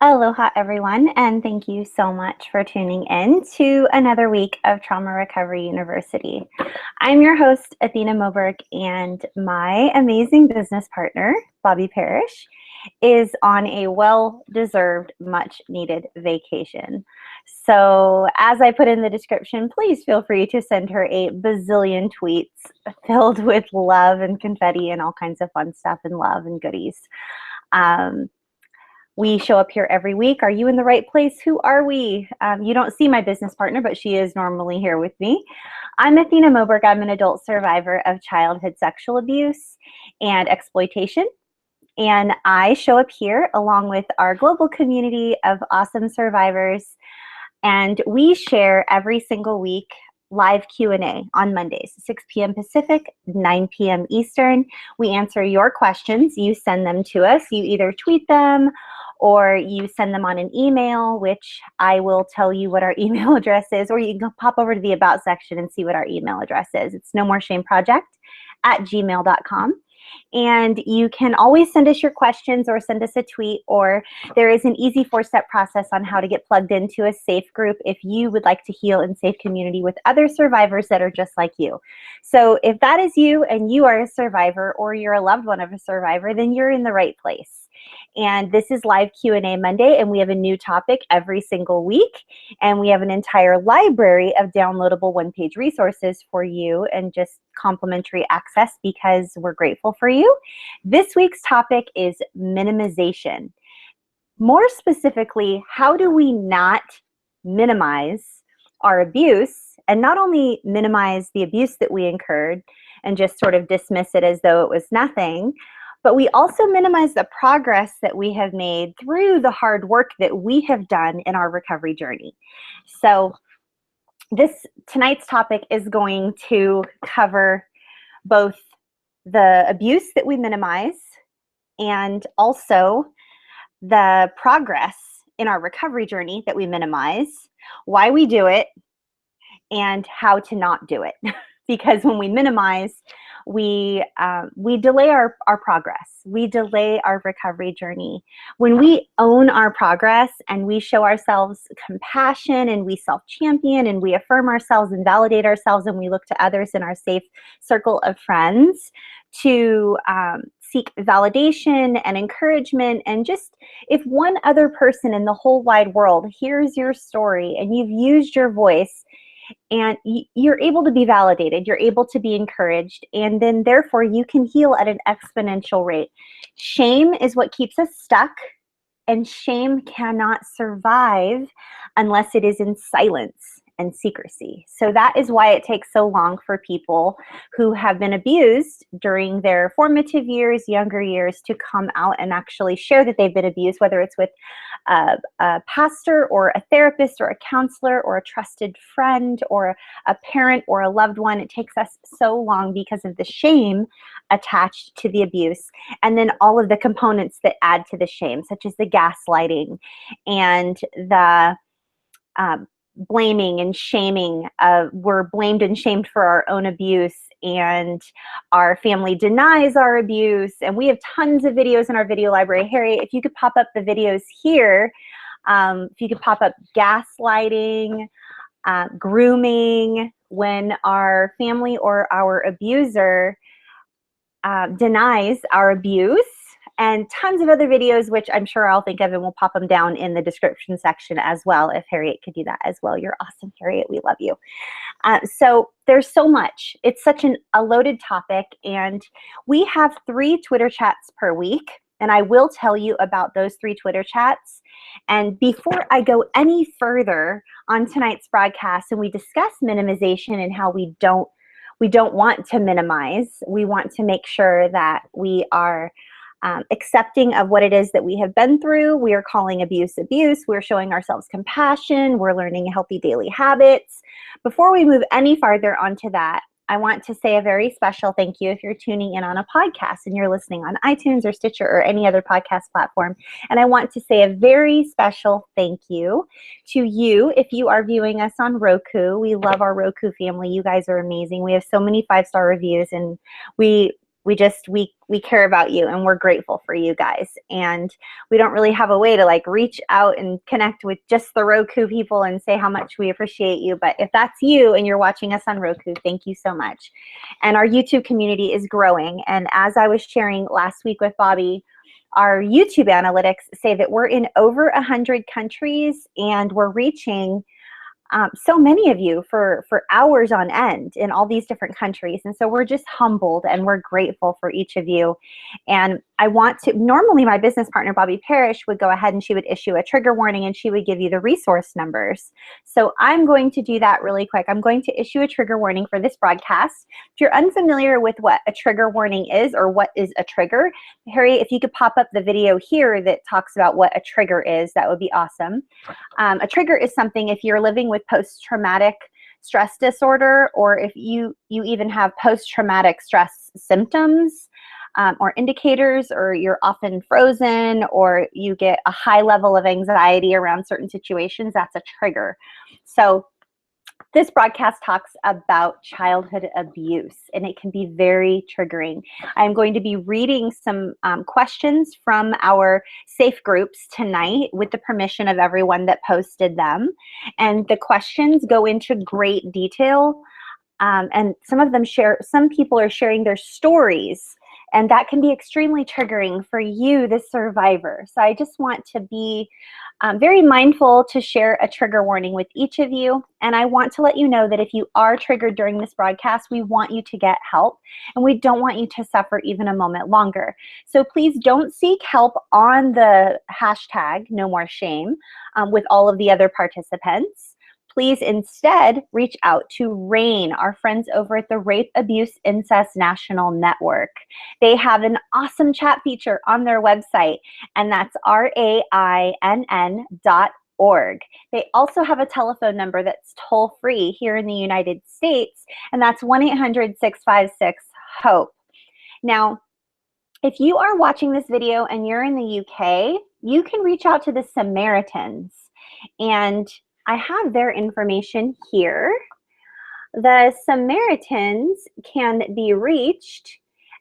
Aloha, everyone, and thank you so much for tuning in to another week of Trauma Recovery University. I'm your host, Athena Moberg, and my amazing business partner, Bobby Parrish, is on a well-deserved, much-needed vacation. So as I put in the description, please feel free to send her a bazillion tweets filled with love and confetti and all kinds of fun stuff and love and goodies. We show up here every week. Are you in the right place? Who are we? You don't see my business partner, but she is normally here with me. I'm Athena Moberg. I'm an adult survivor of childhood sexual abuse and exploitation. And I show up here along with our global community of awesome survivors. And we share every single week live Q&A on Mondays, 6 p.m. Pacific, 9 p.m. Eastern. We answer your questions. You send them to us. You either tweet them or you send them on an email, which I will tell you what our email address is, or you can pop over to the About section and see what our email address is. It's nomoreshameproject@gmail.com. And you can always send us your questions or send us a tweet, or there is an easy 4-step process on how to get plugged into a safe group if you would like to heal in safe community with other survivors that are just like you. So if that is you and you are a survivor or you're a loved one of a survivor, then you're in the right place. And this is live Q&A Monday, and we have a new topic every single week. And we have an entire library of downloadable one-page resources for you and just complimentary access because we're grateful for you. This week's topic is minimization. More specifically, how do we not minimize our abuse, and not only minimize the abuse that we incurred and just sort of dismiss it as though it was nothing, but we also minimize the progress that we have made through the hard work that we have done in our recovery journey. So tonight's topic is going to cover both the abuse that we minimize and also the progress in our recovery journey that we minimize, why we do it, and how to not do it. Because when we minimize, we delay our progress. We delay our recovery journey. When we own our progress and we show ourselves compassion and we self-champion and we affirm ourselves and validate ourselves, and we look to others in our safe circle of friends to seek validation and encouragement, and just if one other person in the whole wide world hears your story and you've used your voice, and you're able to be validated, you're able to be encouraged, and then therefore you can heal at an exponential rate. Shame is what keeps us stuck, and shame cannot survive unless it is in silence and secrecy. So that is why it takes so long for people who have been abused during their formative years, younger years, to come out and actually share that they've been abused, whether it's with a pastor or a therapist or a counselor or a trusted friend or a parent or a loved one. It takes us so long because of the shame attached to the abuse, and then all of the components that add to the shame, such as the gaslighting and the blaming and shaming. We're blamed and shamed for our own abuse, and our family denies our abuse. And we have tons of videos in our video library. Harry, if you could pop up the videos here, if you could pop up gaslighting, grooming, when our family or our abuser denies our abuse, and tons of other videos, which I'm sure I'll think of, and we'll pop them down in the description section as well, if Harriet could do that as well. You're awesome, Harriet. We love you. So there's so much. It's such a loaded topic, and we have 3 Twitter chats per week, and I will tell you about those 3 Twitter chats. And before I go any further on tonight's broadcast and we discuss minimization and how we don't want to minimize, we want to make sure that we are accepting of what it is that we have been through. We are calling abuse abuse. We're showing ourselves compassion. We're learning healthy daily habits. Before we move any farther onto that, I want to say a very special thank you if you're tuning in on a podcast and you're listening on iTunes or Stitcher or any other podcast platform. And I want to say a very special thank you to you if you are viewing us on Roku. We love our Roku family. You guys are amazing. We have so many 5-star reviews, and we we care about you, and we're grateful for you guys. And we don't really have a way to like reach out and connect with just the Roku people and say how much we appreciate you. But if that's you and you're watching us on Roku, thank you so much. And our YouTube community is growing. And as I was sharing last week with Bobby, our YouTube analytics say that we're in over 100 countries, and we're reaching so many of you for hours on end in all these different countries. And so we're just humbled and we're grateful for each of you. And I want to, normally my business partner, Bobby Parrish, would go ahead and she would issue a trigger warning and she would give you the resource numbers. So I'm going to do that really quick. I'm going to issue a trigger warning for this broadcast. If you're unfamiliar with what a trigger warning is or what is a trigger, Harry, if you could pop up the video here that talks about what a trigger is, that would be awesome. A trigger is something, if you're living with post-traumatic stress disorder, or if you even have post-traumatic stress symptoms or indicators, or you're often frozen, or you get a high level of anxiety around certain situations, that's a trigger. So this broadcast talks about childhood abuse, and it can be very triggering. I'm going to be reading some questions from our safe groups tonight with the permission of everyone that posted them. And the questions go into great detail, and some people are sharing their stories, and that can be extremely triggering for you, the survivor. So I just want to be very mindful to share a trigger warning with each of you. And I want to let you know that if you are triggered during this broadcast, we want you to get help, and we don't want you to suffer even a moment longer. So please don't seek help on the hashtag No More Shame with all of the other participants. Please instead reach out to RAIN, our friends over at the Rape, Abuse, Incest National Network. They have an awesome chat feature on their website, and that's RAINN.org. They also have a telephone number that's toll-free here in the United States, and that's 1-800-656-HOPE. Now, if you are watching this video and you're in the UK, you can reach out to the Samaritans, and I have their information here. The Samaritans can be reached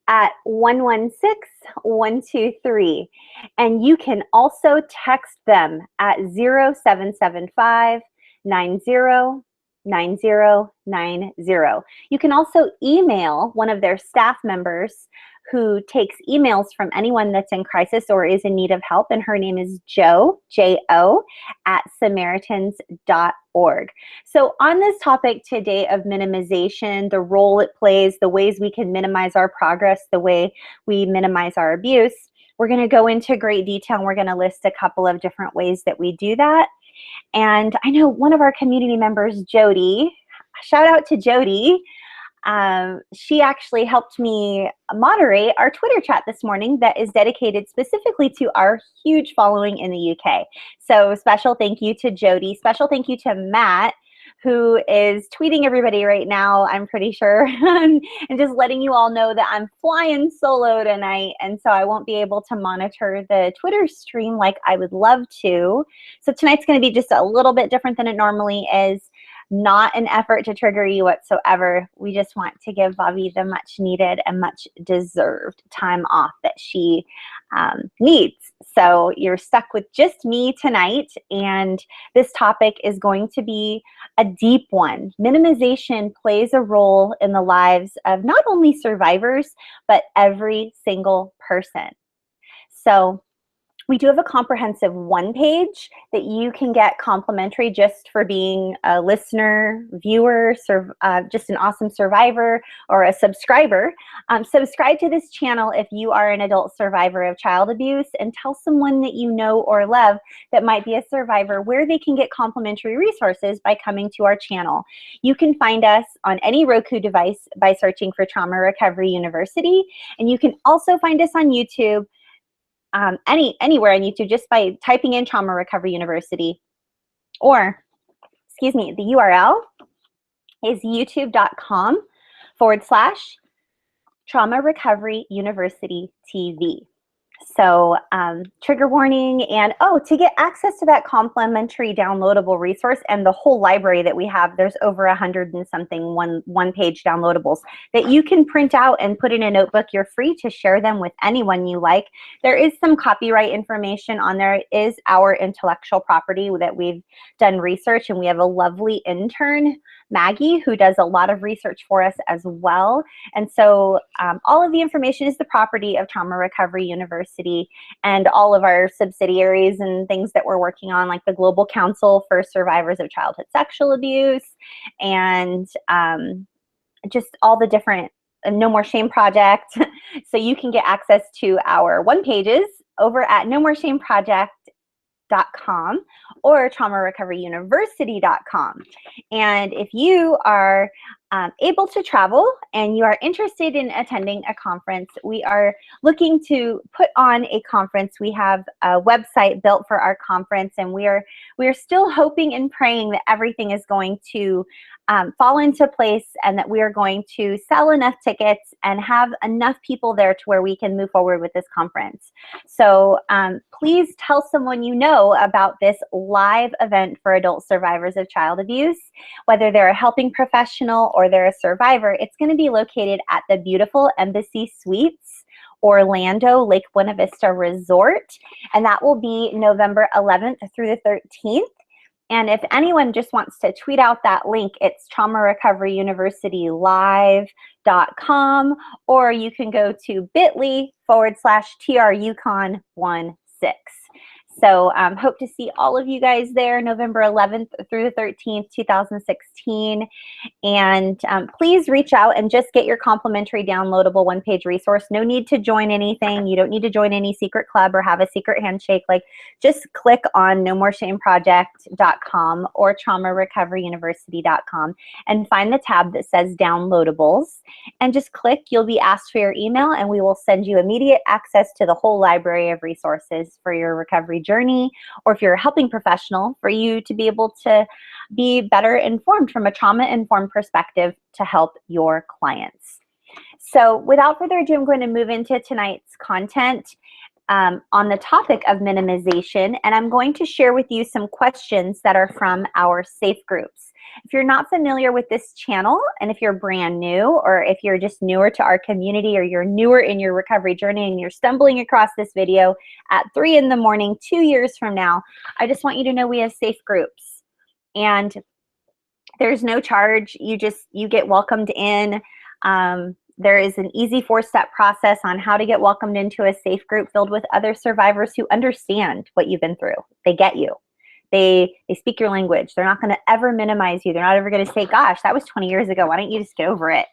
at 116-123, and you can also text them at 0775-90-9090. You can also email one of their staff members who takes emails from anyone that's in crisis or is in need of help, and her name is Jo, J-O, at Samaritans.org. So on this topic today of minimization, the role it plays, the ways we can minimize our progress, the way we minimize our abuse, we're going to go into great detail, and we're going to list a couple of different ways that we do that. And I know one of our community members, Jody, shout out to Jody, she actually helped me moderate our Twitter chat this morning that is dedicated specifically to our huge following in the UK. So special thank you to Jody. Special thank you to Matt, who is tweeting everybody right now, I'm pretty sure, and just letting you all know that I'm flying solo tonight, and so I won't be able to monitor the Twitter stream like I would love to. So tonight's going to be just a little bit different than it normally is. Not an effort to trigger you whatsoever. We just want to give Bobby the much needed and much deserved time off that she needs. So you're stuck with just me tonight, and this topic is going to be a deep one. Minimization plays a role in the lives of not only survivors, but every single person. So we do have a comprehensive one-page that you can get complimentary just for being a listener, viewer, just an awesome survivor, or a subscriber. Subscribe to this channel if you are an adult survivor of child abuse, and tell someone that you know or love that might be a survivor where they can get complimentary resources by coming to our channel. You can find us on any Roku device by searching for Trauma Recovery University, and you can also find us on YouTube, anywhere on YouTube, just by typing in Trauma Recovery University, or, excuse me, the URL is youtube.com/Trauma Recovery University TV. So trigger warning, and to get access to that complimentary downloadable resource and the whole library that we have, there's over 100 and something one-page downloadables that you can print out and put in a notebook. You're free to share them with anyone you like. There is some copyright information on there. It is our intellectual property that we've done research, and we have a lovely intern, Maggie, who does a lot of research for us as well. And so all of the information is the property of Trauma Recovery University and all of our subsidiaries and things that we're working on, like the Global Council for Survivors of Childhood Sexual Abuse, and just all the different No More Shame Project. So you can get access to our one pages over at nomoreshameproject.com or traumarecoveryuniversity.com. And if you are able to travel and you are interested in attending a conference, we are looking to put on a conference. We have a website built for our conference, and we are still hoping and praying that everything is going to fall into place and that we are going to sell enough tickets and have enough people there to where we can move forward with this conference. So please tell someone you know about this live event for adult survivors of child abuse, whether they're a helping professional or they're a survivor. It's going to be located at the beautiful Embassy Suites, Orlando Lake Buena Vista Resort, and that will be November 11th through the 13th. And if anyone just wants to tweet out that link, it's traumarecoveryuniversitylive.com, or you can go to bit.ly/TRUCon16. So hope to see all of you guys there November 11th through the 13th, 2016. And please reach out and just get your complimentary downloadable one-page resource. No need to join anything. You don't need to join any secret club or have a secret handshake. Like, just click on nomoreshameproject.com or traumarecoveryuniversity.com and find the tab that says downloadables, and just click. You'll be asked for your email, and we will send you immediate access to the whole library of resources for your recovery journey, or if you're a helping professional, for you to be able to be better informed from a trauma-informed perspective to help your clients. So without further ado, I'm going to move into tonight's content on the topic of minimization, and I'm going to share with you some questions that are from our safe groups. If you're not familiar with this channel, and if you're brand new, or if you're just newer to our community, or you're newer in your recovery journey and you're stumbling across this video at 3 in the morning 2 years from now, I just want you to know we have safe groups. And there's no charge. You get welcomed in. There is an easy 4-step process on how to get welcomed into a safe group filled with other survivors who understand what you've been through. They get you. They speak your language. They're not going to ever minimize you. They're not ever going to say, gosh, that was 20 years ago. Why don't you just get over it?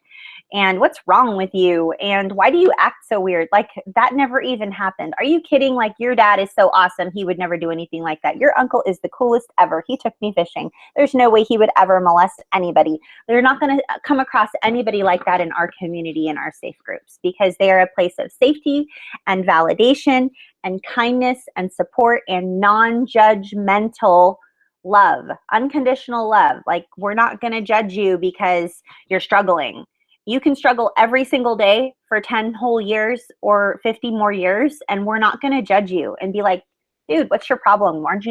And what's wrong with you? And why do you act so weird? Like, that never even happened. Are you kidding? Like, your dad is so awesome. He would never do anything like that. Your uncle is the coolest ever. He took me fishing. There's no way he would ever molest anybody. They're not going to come across anybody like that in our community, in our safe groups, because they are a place of safety and validation and kindness and support and non-judgmental love, unconditional love. Like, we're not going to judge you because you're struggling. You can struggle every single day for 10 whole years or 50 more years, and we're not going to judge you and be like, dude, what's your problem? Why don't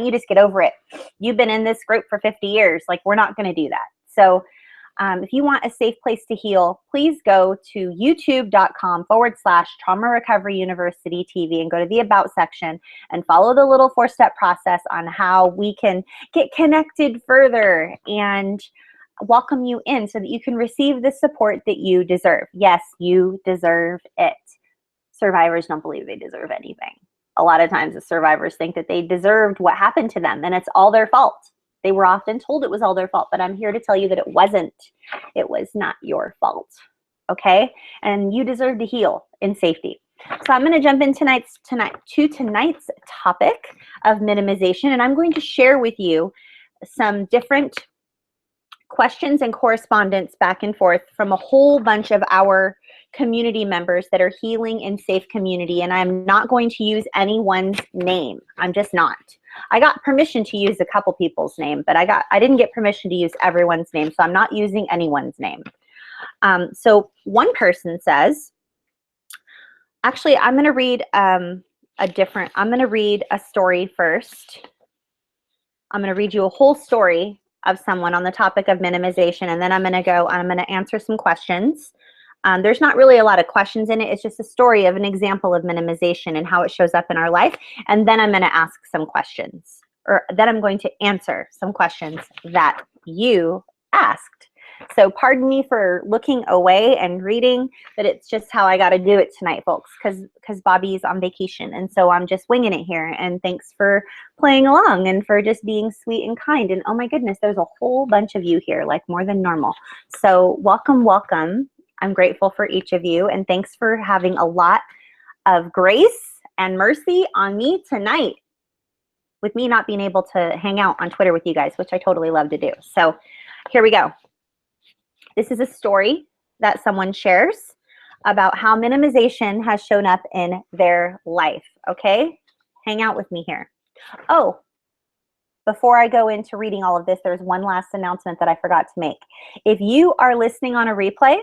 you just get over it? You've been in this group for 50 years. Like, we're not going to do that. So if you want a safe place to heal, please go to youtube.com/Trauma Recovery University TV and go to the About section and follow the little 4-step process on how we can get connected further and welcome you in so that you can receive the support that you deserve. Yes, you deserve it. Survivors don't believe they deserve anything. A lot of times the survivors think that they deserved what happened to them, and it's all their fault. They were often told it was all their fault, but I'm here to tell you that it wasn't. It was not your fault, okay? And you deserve to heal in safety. So I'm going to jump in tonight's topic of minimization, and I'm going to share with you some different questions and correspondence back and forth from a whole bunch of our community members that are healing in safe community, and I'm not going to use anyone's name. I'm just not. I got permission to use a couple people's name, but I didn't get permission to use everyone's name, so I'm not using anyone's name. So one person says, Actually, I'm going to read I'm going to read a story first. I'm going to read you a whole story of someone on the topic of minimization, and then I'm going to answer some questions. There's not really a lot of questions in it. It's just a story of an example of minimization and how it shows up in our life. And then I'm going to ask some questions, or then I'm going to answer some questions that you asked. So pardon me for looking away and reading, but it's just how I got to do it tonight, folks, because Bobby's on vacation. And so I'm just winging it here. And thanks for playing along and for just being sweet and kind. And oh my goodness, there's a whole bunch of you here, like more than normal. So welcome, welcome. I'm grateful for each of you. And thanks for having a lot of grace and mercy on me tonight, with me not being able to hang out on Twitter with you guys, which I totally love to do. So here we go. This is a story that someone shares about how minimization has shown up in their life, okay? Hang out with me here. Oh, before I go into reading all of this, there's one last announcement that I forgot to make. If you are listening on a replay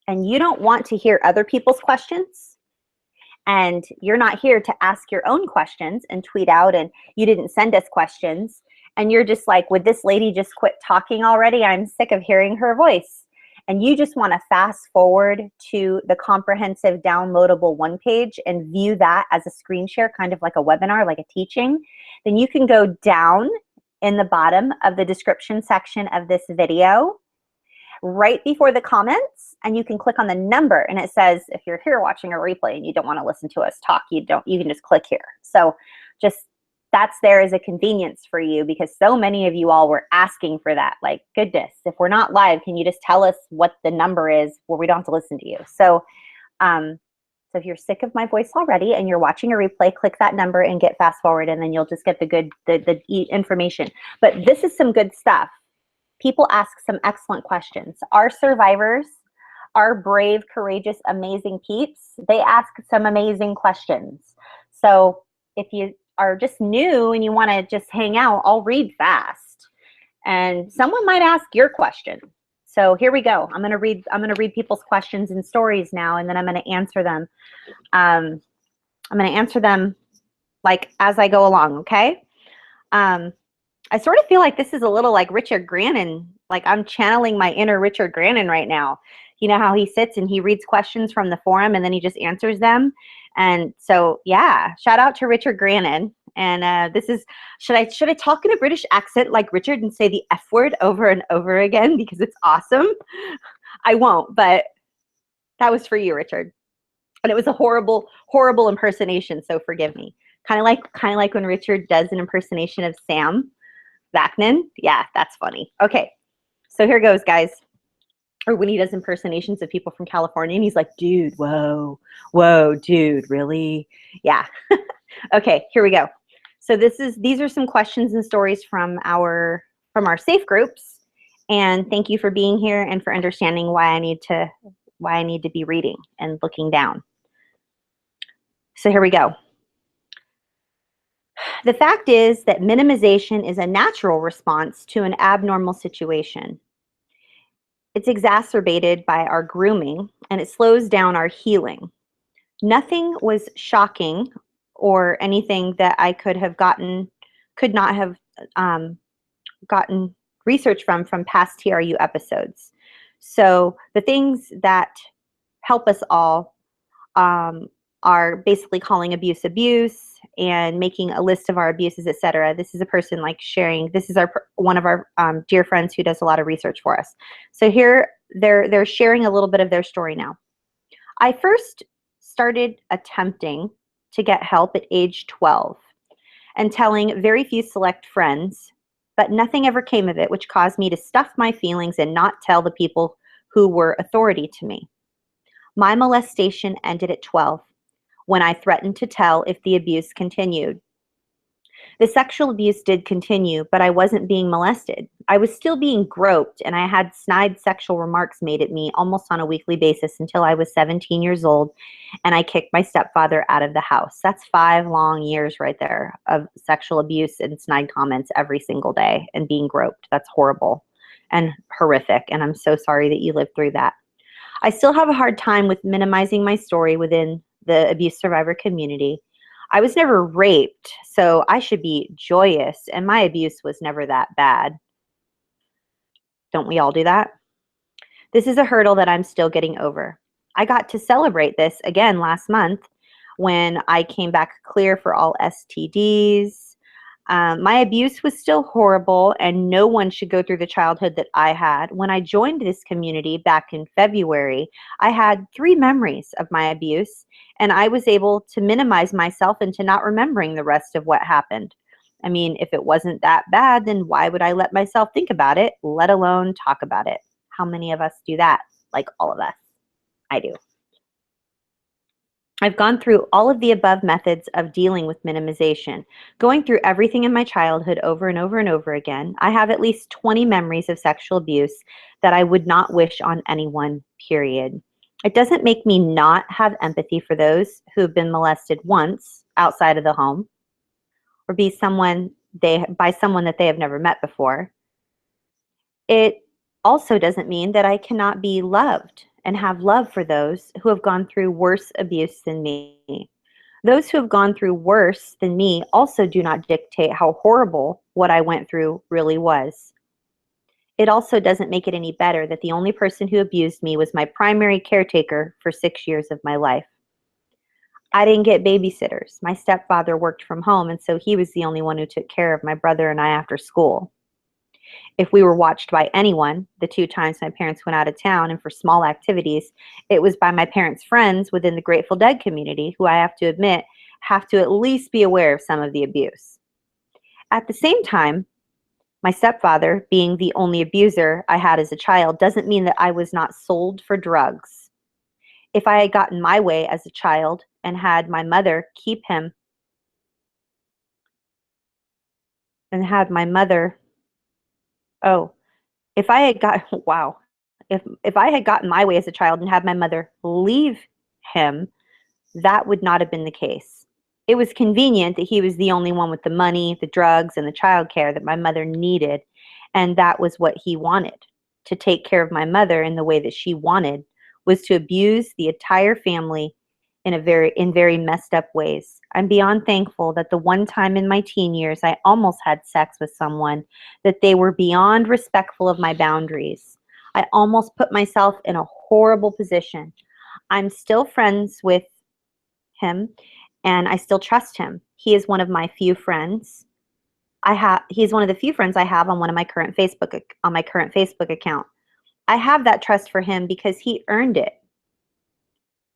and you don't want to hear other people's questions, and you're not here to ask your own questions and tweet out, and you didn't send us questions, and you're just like, would this lady just quit talking already? I'm sick of hearing her voice. And you just want to fast forward to the comprehensive downloadable one page and view that as a screen share, kind of like a webinar, like a teaching, then you can go down in the bottom of the description section of this video, right before the comments, and you can click on the number, and it says, if you're here watching a replay and you don't want to listen to us talk, you can just click here. So just, that's there as a convenience for you, because so many of you all were asking for that. Like, goodness, if we're not live, can you just tell us what the number is where we don't have to listen to you? So, so if you're sick of my voice already and you're watching a replay, click that number and get fast forward, and then you'll just get the information. But this is some good stuff. People ask some excellent questions. Our survivors, our brave, courageous, amazing peeps, they ask some amazing questions. So if you are just new and you want to just hang out, I'll read fast, and someone might ask your question. So here we go. I'm going to read people's questions and stories now, and then I'm going to answer them. I'm going to answer them like as I go along. Okay. I sort of feel like this is a little like Richard Grannon. Like I'm channeling my inner Richard Grannon right now. You know how he sits and he reads questions from the forum and then he just answers them. And so, yeah, shout out to Richard Grannon. And this is, should I talk in a British accent like Richard and say the F word over and over again because it's awesome? I won't, but that was for you, Richard. And it was a horrible, horrible impersonation, so forgive me. Kind of like when Richard does an impersonation of Sam Vaknin. Yeah, that's funny. Okay, so here goes, guys. Or when he does impersonations of people from California and he's like, dude, whoa, dude, really? Yeah. Okay, here we go. So these are some questions and stories from our safe groups. And thank you for being here and for understanding why I need to be reading and looking down. So here we go. The fact is that minimization is a natural response to an abnormal situation. It's exacerbated by our grooming, and it slows down our healing. Nothing was shocking or anything that I could not have gotten research from past TRU episodes. So the things that help us all are basically calling abuse abuse and making a list of our abuses, etc. This is a person like sharing. This is one of our dear friends who does a lot of research for us. So here they're sharing a little bit of their story now. I first started attempting to get help at age 12 and telling very few select friends, but nothing ever came of it, which caused me to stuff my feelings and not tell the people who were authority to me. My molestation ended at 12. When I threatened to tell if the abuse continued. The sexual abuse did continue, but I wasn't being molested. I was still being groped, and I had snide sexual remarks made at me almost on a weekly basis until I was 17 years old, and I kicked my stepfather out of the house. That's 5 long years right there of sexual abuse and snide comments every single day and being groped. That's horrible and horrific, and I'm so sorry that you lived through that. I still have a hard time with minimizing my story within the abuse survivor community. I was never raped, so I should be joyous, and my abuse was never that bad. Don't we all do that? This is a hurdle that I'm still getting over. I got to celebrate this again last month when I came back clear for all STDs. My abuse was still horrible, and no one should go through the childhood that I had. When I joined this community back in February, I had 3 memories of my abuse, and I was able to minimize myself into not remembering the rest of what happened. I mean, if it wasn't that bad, then why would I let myself think about it, let alone talk about it? How many of us do that? Like all of us. I do. I've gone through all of the above methods of dealing with minimization, going through everything in my childhood over and over and over again. I have at least 20 memories of sexual abuse that I would not wish on anyone, period. It doesn't make me not have empathy for those who have been molested once outside of the home or by someone that they have never met before. It also doesn't mean that I cannot be loved and have love for those who have gone through worse abuse than me. Those who have gone through worse than me also do not dictate how horrible what I went through really was. It also doesn't make it any better that the only person who abused me was my primary caretaker for 6 years of my life. I didn't get babysitters. My stepfather worked from home, and so he was the only one who took care of my brother and I after school. If we were watched by anyone, the 2 times my parents went out of town and for small activities, it was by my parents' friends within the Grateful Dead community, who I have to admit have to at least be aware of some of the abuse. At the same time, my stepfather, being the only abuser I had as a child, doesn't mean that I was not sold for drugs. If I had gotten my way as a child and had my mother keep him and had my mother, oh, if I had got, wow, if I had gotten my way as a child and had my mother leave him, that would not have been the case. It was convenient that he was the only one with the money, the drugs, and the childcare that my mother needed, and that was what he wanted. To take care of my mother in the way that she wanted was to abuse the entire family in very messed up ways. I'm beyond thankful that the one time in my teen years I almost had sex with someone, that they were beyond respectful of my boundaries. I almost put myself in a horrible position. I'm still friends with him and I still trust him. He is one of my few friends. He's one of the few friends I have on my current Facebook account. I have that trust for him because he earned it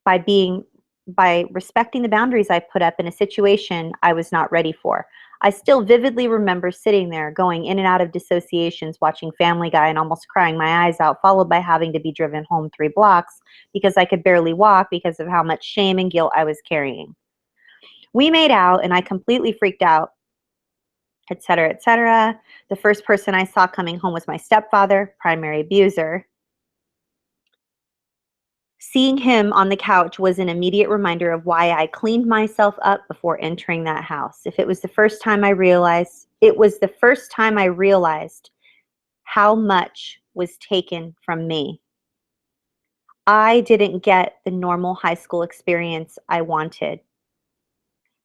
by respecting the boundaries I put up in a situation I was not ready for. I still vividly remember sitting there going in and out of dissociations, watching Family Guy and almost crying my eyes out, followed by having to be driven home 3 blocks because I could barely walk because of how much shame and guilt I was carrying. We made out and I completely freaked out, etc., etc. The first person I saw coming home was my stepfather, primary abuser. Seeing him on the couch was an immediate reminder of why I cleaned myself up before entering that house. It was the first time I realized how much was taken from me. I didn't get the normal high school experience I wanted.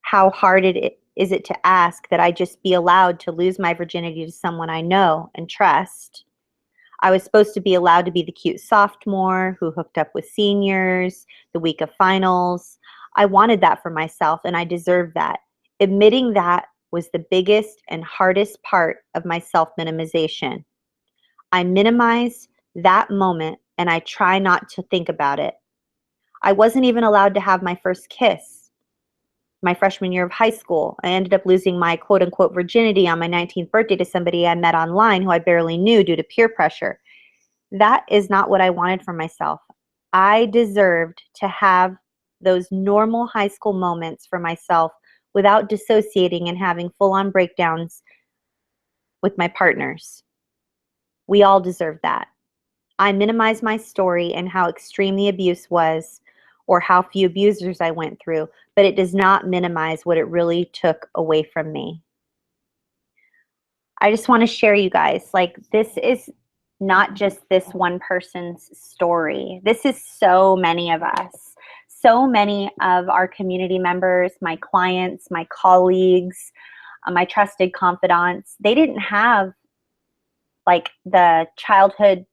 How hard is it to ask that I just be allowed to lose my virginity to someone I know and trust? I was supposed to be allowed to be the cute sophomore who hooked up with seniors the week of finals. I wanted that for myself, and I deserved that. Admitting that was the biggest and hardest part of my self-minimization. I minimize that moment, and I try not to think about it. I wasn't even allowed to have my first kiss. My freshman year of high school, I ended up losing my quote-unquote virginity on my 19th birthday to somebody I met online who I barely knew due to peer pressure. That is not what I wanted for myself. I deserved to have those normal high school moments for myself without dissociating and having full-on breakdowns with my partners. We all deserve that. I minimize my story and how extreme the abuse was or how few abusers I went through, but it does not minimize what it really took away from me. I just want to share, you guys, like, this is not just this one person's story. This is so many of us. so many of our community members, my clients, my colleagues, my trusted confidants, they didn't have like the childhood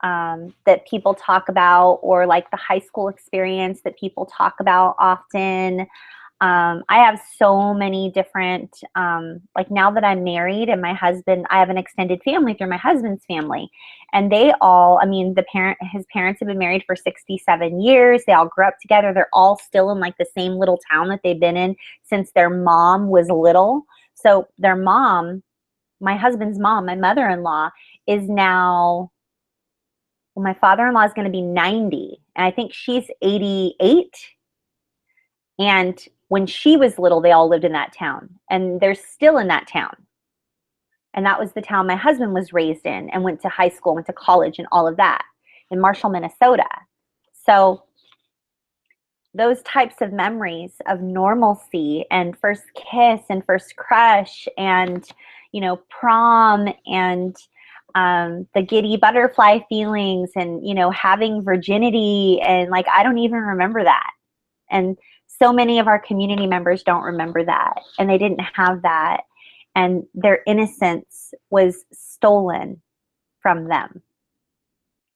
that people talk about, or like the high school experience that people talk about often. I have so many different, like now that I'm married and my husband, I have an extended family through my husband's family. And they all, I mean, his parents have been married for 67 years. They all grew up together. They're all still in like the same little town that they've been in since their mom was little. So their mom, my husband's mom, my mother-in-law, is now, well, my father-in-law is going to be 90, and I think she's 88. And when she was little, they all lived in that town, and they're still in that town. And that was the town my husband was raised in and went to high school, went to college and all of that, in Marshall, Minnesota. So those types of memories of normalcy and first kiss and first crush and, you know, prom and the giddy butterfly feelings and, you know, having virginity, and like, I don't even remember that. And so many of our community members don't remember that, and they didn't have that, and their innocence was stolen from them.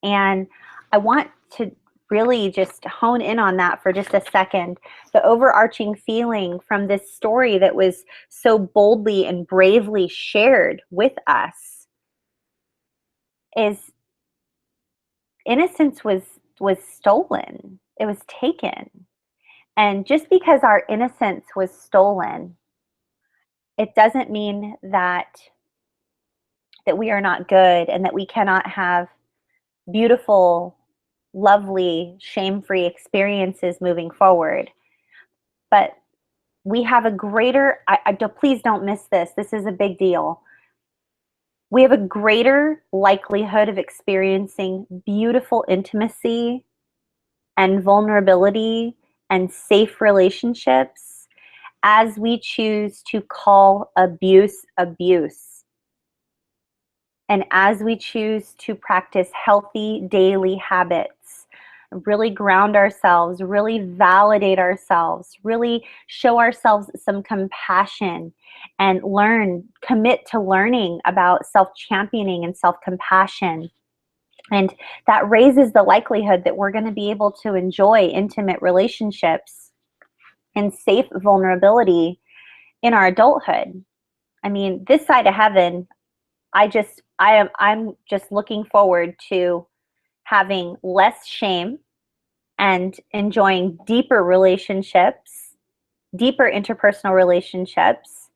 And I want to really just hone in on that for just a second. The overarching feeling from this story that was so boldly and bravely shared with us is innocence was stolen. It was taken. And just because our innocence was stolen, it doesn't mean that we are not good and that we cannot have beautiful, lovely, shame-free experiences moving forward. But we have a greater, please don't miss this. This is a big deal. We have a greater likelihood of experiencing beautiful intimacy and vulnerability and safe relationships as we choose to call abuse, abuse. And as we choose to practice healthy daily habits, really ground ourselves, really validate ourselves, really show ourselves some compassion, and commit to learning about self-championing and self-compassion. And that raises the likelihood that we're going to be able to enjoy intimate relationships and safe vulnerability in our adulthood. I mean, this side of heaven, I'm just looking forward to having less shame and enjoying deeper relationships, deeper interpersonal relationships.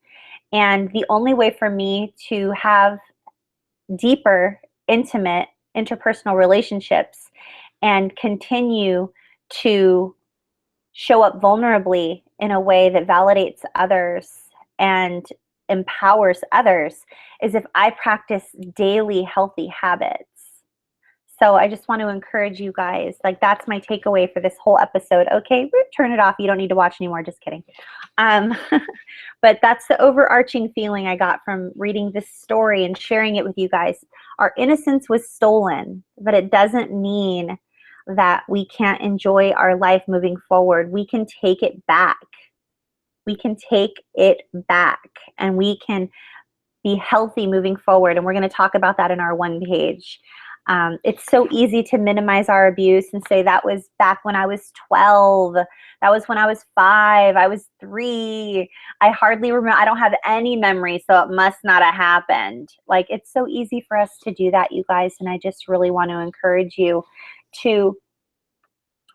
And the only way for me to have deeper, intimate interpersonal relationships and continue to show up vulnerably in a way that validates others and empowers others is if I practice daily healthy habits. So I just want to encourage you guys, like, that's my takeaway for this whole episode. Okay, turn it off. You don't need to watch anymore. Just kidding. But that's the overarching feeling I got from reading this story and sharing it with you guys. Our innocence was stolen, but it doesn't mean that we can't enjoy our life moving forward. We can take it back. We can take it back, and we can be healthy moving forward. And we're going to talk about that in our one page. It's so easy to minimize our abuse and say that was back when I was 12. That was when I was 5. I was 3. I hardly remember. I don't have any memory, so it must not have happened. Like, it's so easy for us to do that, you guys. And I just really want to encourage you to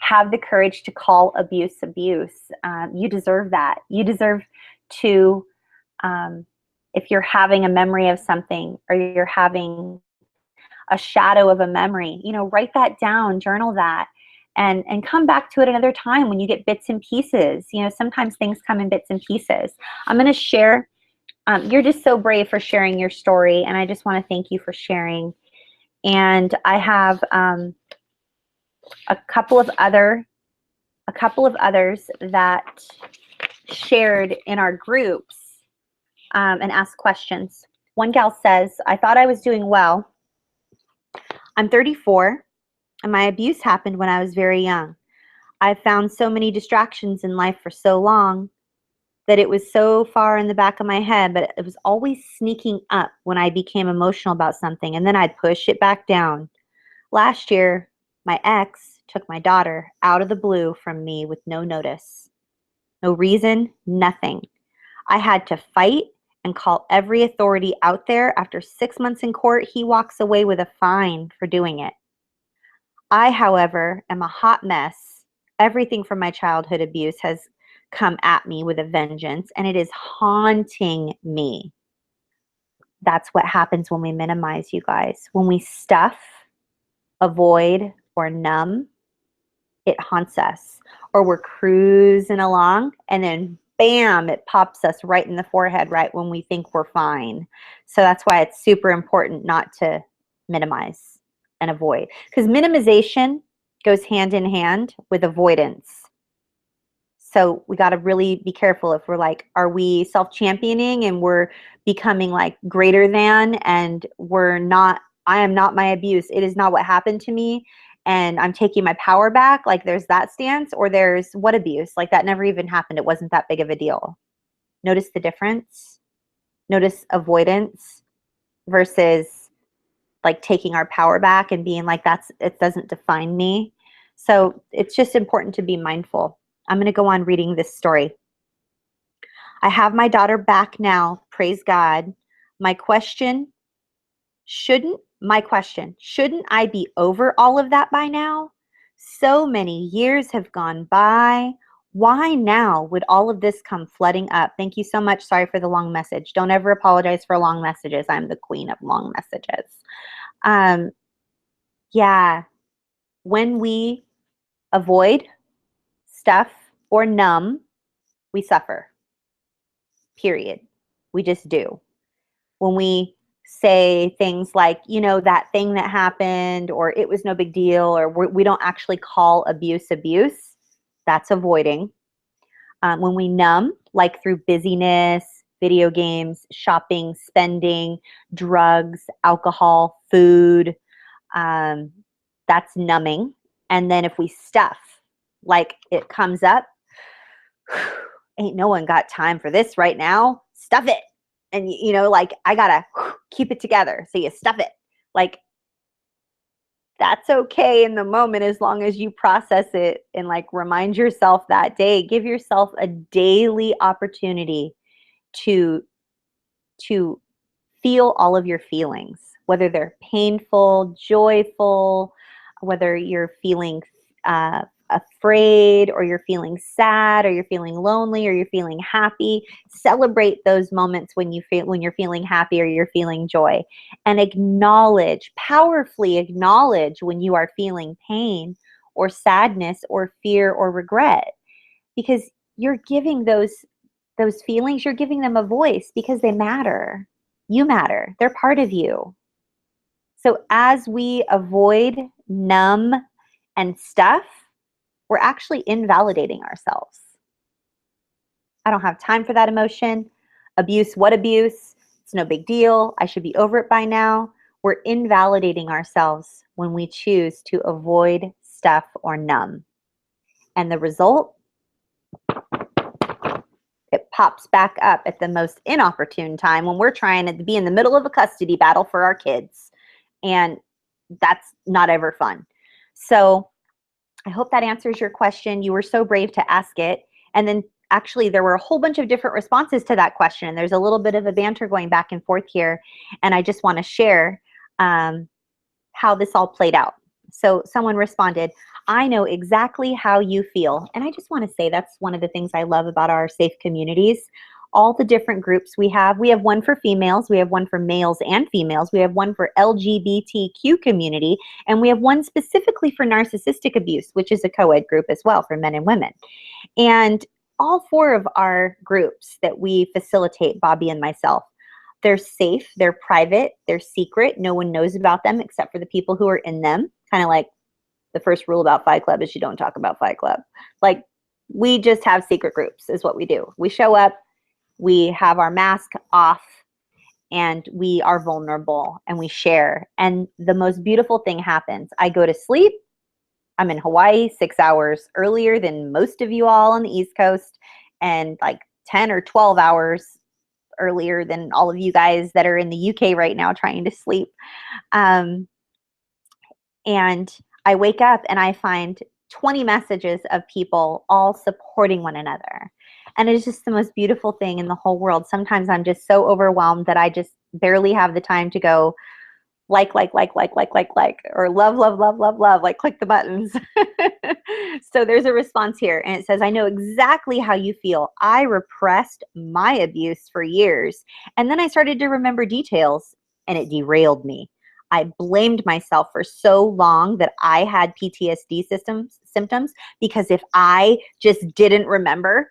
have the courage to call abuse abuse. You deserve that. You deserve to, if you're having a memory of something, or you're having a shadow of a memory, you know, write that down, journal that, and come back to it another time when you get bits and pieces. You know, sometimes things come in bits and pieces. I'm going to share, you're just so brave for sharing your story, and I just want to thank you for sharing. And I have a couple of others that shared in our groups and asked questions. One gal says, I thought I was doing well. I'm 34, and my abuse happened when I was very young. I found so many distractions in life for so long that it was so far in the back of my head, but it was always sneaking up when I became emotional about something, and then I'd push it back down. Last year, my ex took my daughter out of the blue from me with no notice. No reason, nothing. I had to fight and call every authority out there. After 6 months in court, he walks away with a fine for doing it. I, however, am a hot mess. Everything from my childhood abuse has come at me with a vengeance, and it is haunting me. That's what happens when we minimize, you guys. When we stuff, avoid, or numb, it haunts us. Or we're cruising along, and then bam, it pops us right in the forehead right when we think we're fine. So that's why it's super important not to minimize and avoid. Because minimization goes hand in hand with avoidance. So we got to really be careful if we're like, are we self-championing and we're becoming like greater than, and we're not, I am not my abuse. It is not what happened to me, and I'm taking my power back. Like there's that stance, or there's what abuse? Like that never even happened. It wasn't that big of a deal. Notice the difference. Notice avoidance versus like taking our power back and being like, it doesn't define me. So it's just important to be mindful. I'm going to go on reading this story. I have my daughter back now. Praise God. My question, shouldn't I be over all of that by now? So many years have gone by. Why now would all of this come flooding up? Thank you so much. Sorry for the long message. Don't ever apologize for long messages. I'm the queen of long messages. Yeah, when we avoid stuff or numb, we suffer. Period. We just do. When we say things like, you know, that thing that happened, or it was no big deal, or we don't actually call abuse, that's avoiding. When we numb, like through busyness, video games, shopping, spending, drugs, alcohol, food, that's numbing. And then if we stuff, like it comes up, ain't no one got time for this right now, stuff it. And you know, like I gotta keep it together. So you stuff it. Like that's okay in the moment, as long as you process it and like remind yourself that day. Give yourself a daily opportunity to feel all of your feelings, whether they're painful, joyful, whether you're feeling afraid, or you're feeling sad, or you're feeling lonely, or you're feeling happy. Celebrate those moments when you're feeling happy or you're feeling joy, and powerfully acknowledge when you are feeling pain or sadness or fear or regret, because you're giving those feelings, you're giving them a voice because they matter. You matter. They're part of you. So as we avoid, numb, and stuff, we're actually invalidating ourselves. I don't have time for that emotion. Abuse, what abuse? It's no big deal. I should be over it by now. We're invalidating ourselves when we choose to avoid, stuff, or numb. And the result? It pops back up at the most inopportune time when we're trying to be in the middle of a custody battle for our kids. And that's not ever fun. So I hope that answers your question. You were so brave to ask it. And then actually there were a whole bunch of different responses to that question. And there's a little bit of a banter going back and forth here. And I just want to share how this all played out. So someone responded, I know exactly how you feel. And I just want to say that's one of the things I love about our safe communities. All the different groups we have one for females, we have one for males and females, we have one for LGBTQ community, and we have one specifically for narcissistic abuse, which is a co-ed group as well for men and women. And all four of our groups that we facilitate, Bobby and myself, they're safe, they're private, they're secret. No one knows about them except for the people who are in them. Kind of like the first rule about Fight Club is you don't talk about Fight Club. Like we just have secret groups is what we do. We show up, we have our mask off, and we are vulnerable and we share. And the most beautiful thing happens. I go to sleep I'm in Hawaii 6 hours earlier than most of you all on the East Coast, and like 10 or 12 hours earlier than all of you guys that are in the UK right now trying to sleep. Um, and I wake up and I find 20 messages of people all supporting one another. And it's just the most beautiful thing in the whole world. Sometimes I'm just so overwhelmed that I just barely have the time to go or love, like click the buttons. So there's a response here, and it says, I know exactly how you feel. I repressed my abuse for years, and then I started to remember details, and it derailed me. I blamed myself for so long that I had PTSD symptoms, because if I just didn't remember,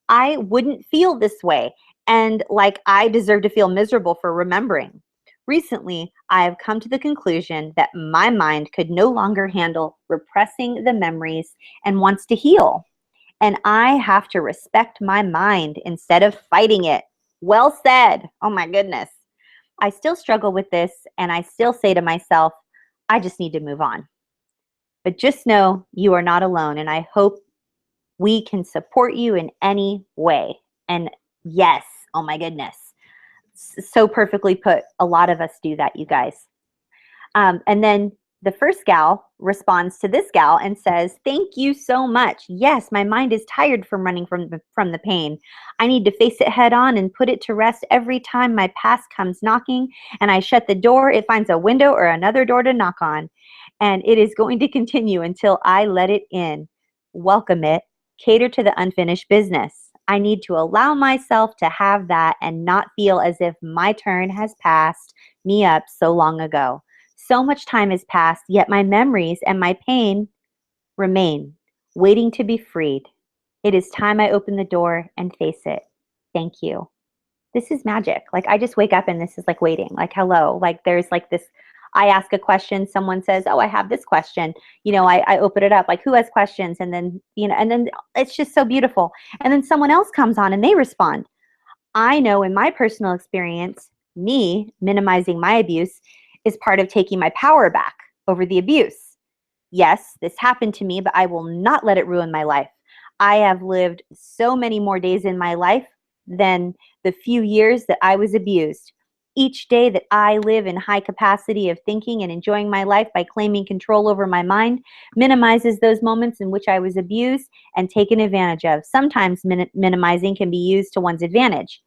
I wouldn't feel this way. And like I deserve to feel miserable for remembering. Recently, I have come to the conclusion that my mind could no longer handle repressing the memories and wants to heal. And I have to respect my mind instead of fighting it. Well said. Oh my goodness. I still struggle with this, and I still say to myself, I just need to move on. But just know you are not alone, and I hope we can support you in any way. And yes, oh my goodness, so perfectly put. A lot of us do that, you guys. And then the first gal responds to this gal and says, thank you so much. Yes, my mind is tired from running from the pain. I need to face it head on and put it to rest every time my past comes knocking, and I shut the door, it finds a window or another door to knock on. And it is going to continue until I let it in, welcome it, cater to the unfinished business. I need to allow myself to have that and not feel as if my turn has passed me up so long ago. So much time has passed, yet my memories and my pain remain, waiting to be freed. It is time I open the door and face it. Thank you. This is magic. Like, I just wake up and this is like waiting, like, hello. Like, there's like this, I ask a question, someone says, oh, I have this question. I open it up, like, who has questions? And then, and then it's just so beautiful. And then someone else comes on and they respond. I know in my personal experience, me minimizing my abuse is part of taking my power back over the abuse. Yes, this happened to me, but I will not let it ruin my life. I have lived so many more days in my life than the few years that I was abused. Each day that I live in high capacity of thinking and enjoying my life by claiming control over my mind minimizes those moments in which I was abused and taken advantage of. Sometimes minimizing can be used to one's advantage.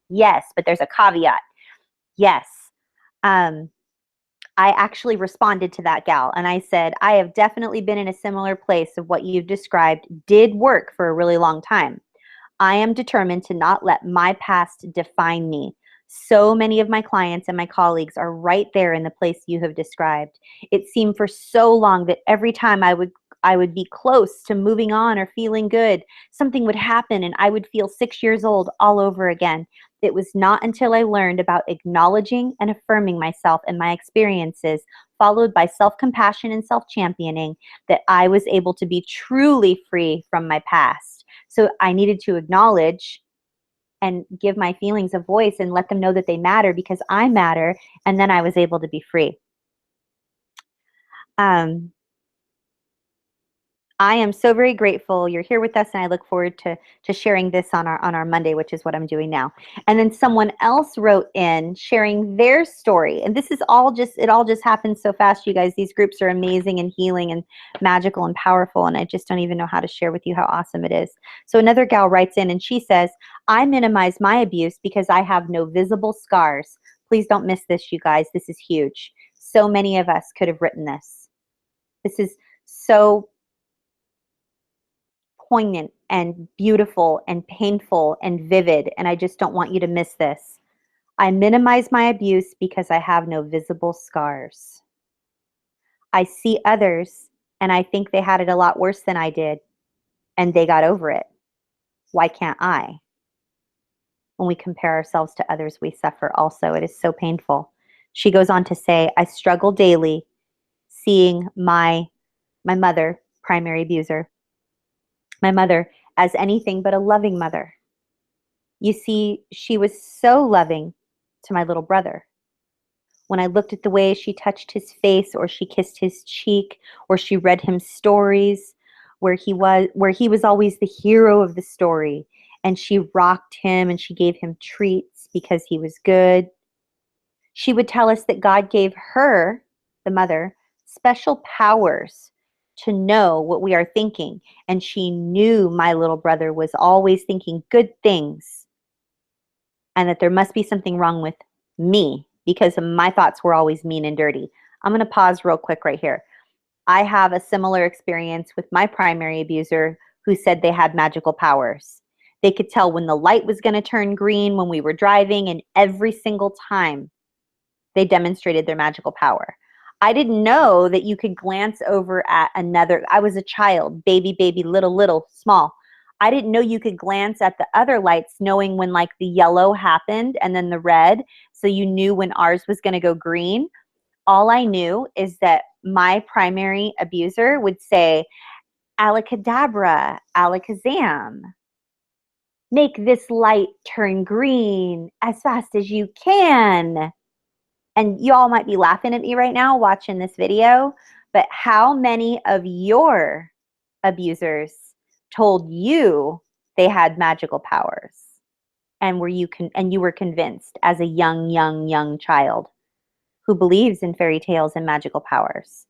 Yes, but there's a caveat. Yes. I actually responded to that gal and I said, I have definitely been in a similar place of what you've described did work for a really long time. I am determined to not let my past define me. So many of my clients and my colleagues are right there in the place you have described. It seemed for so long that every time I would be close to moving on or feeling good, something would happen and I would feel 6 years old all over again. It was not until I learned about acknowledging and affirming myself and my experiences, followed by self-compassion and self-championing, that I was able to be truly free from my past. So I needed to acknowledge and give my feelings a voice and let them know that they matter, because I matter, and then I was able to be free. I am so very grateful you're here with us, and I look forward to sharing this on our Monday, which is what I'm doing now. And then someone else wrote in sharing their story, and this is it all just happens so fast, you guys. These groups are amazing and healing and magical and powerful, and I just don't even know how to share with you how awesome it is. So another gal writes in and she says, I minimize my abuse because I have no visible scars. Please don't miss this, you guys. This is huge. So many of us could have written this. This is so poignant and beautiful and painful and vivid, and I just don't want you to miss this. I minimize my abuse because I have no visible scars. I see others and I think they had it a lot worse than I did, and they got over it. Why can't I? When we compare ourselves to others, we suffer also. It is so painful. She goes on to say, I struggle daily seeing my mother, primary abuser, my mother, as anything but a loving mother. You see, she was so loving to my little brother. when I looked at the way she touched his face or she kissed his cheek or she read him stories where he was always the hero of the story and she rocked him and she gave him treats because he was good. She would tell us that God gave her, the mother, special powers to know what we are thinking. And she knew my little brother was always thinking good things and that there must be something wrong with me because my thoughts were always mean and dirty. I'm going to pause real quick right here. I have a similar experience with my primary abuser who said they had magical powers. They could tell when the light was going to turn green when we were driving, and every single time they demonstrated their magical power. I didn't know that you could glance over at another. I was a child, baby, little, small. I didn't know you could glance at the other lights knowing when like the yellow happened and then the red, so you knew when ours was going to go green. All I knew is that my primary abuser would say, "Alakadabra, alakazam, make this light turn green as fast as you can." And you all might be laughing at me right now watching this video, but how many of your abusers told you they had magical powers? And you were convinced as a young child who believes in fairy tales and magical powers?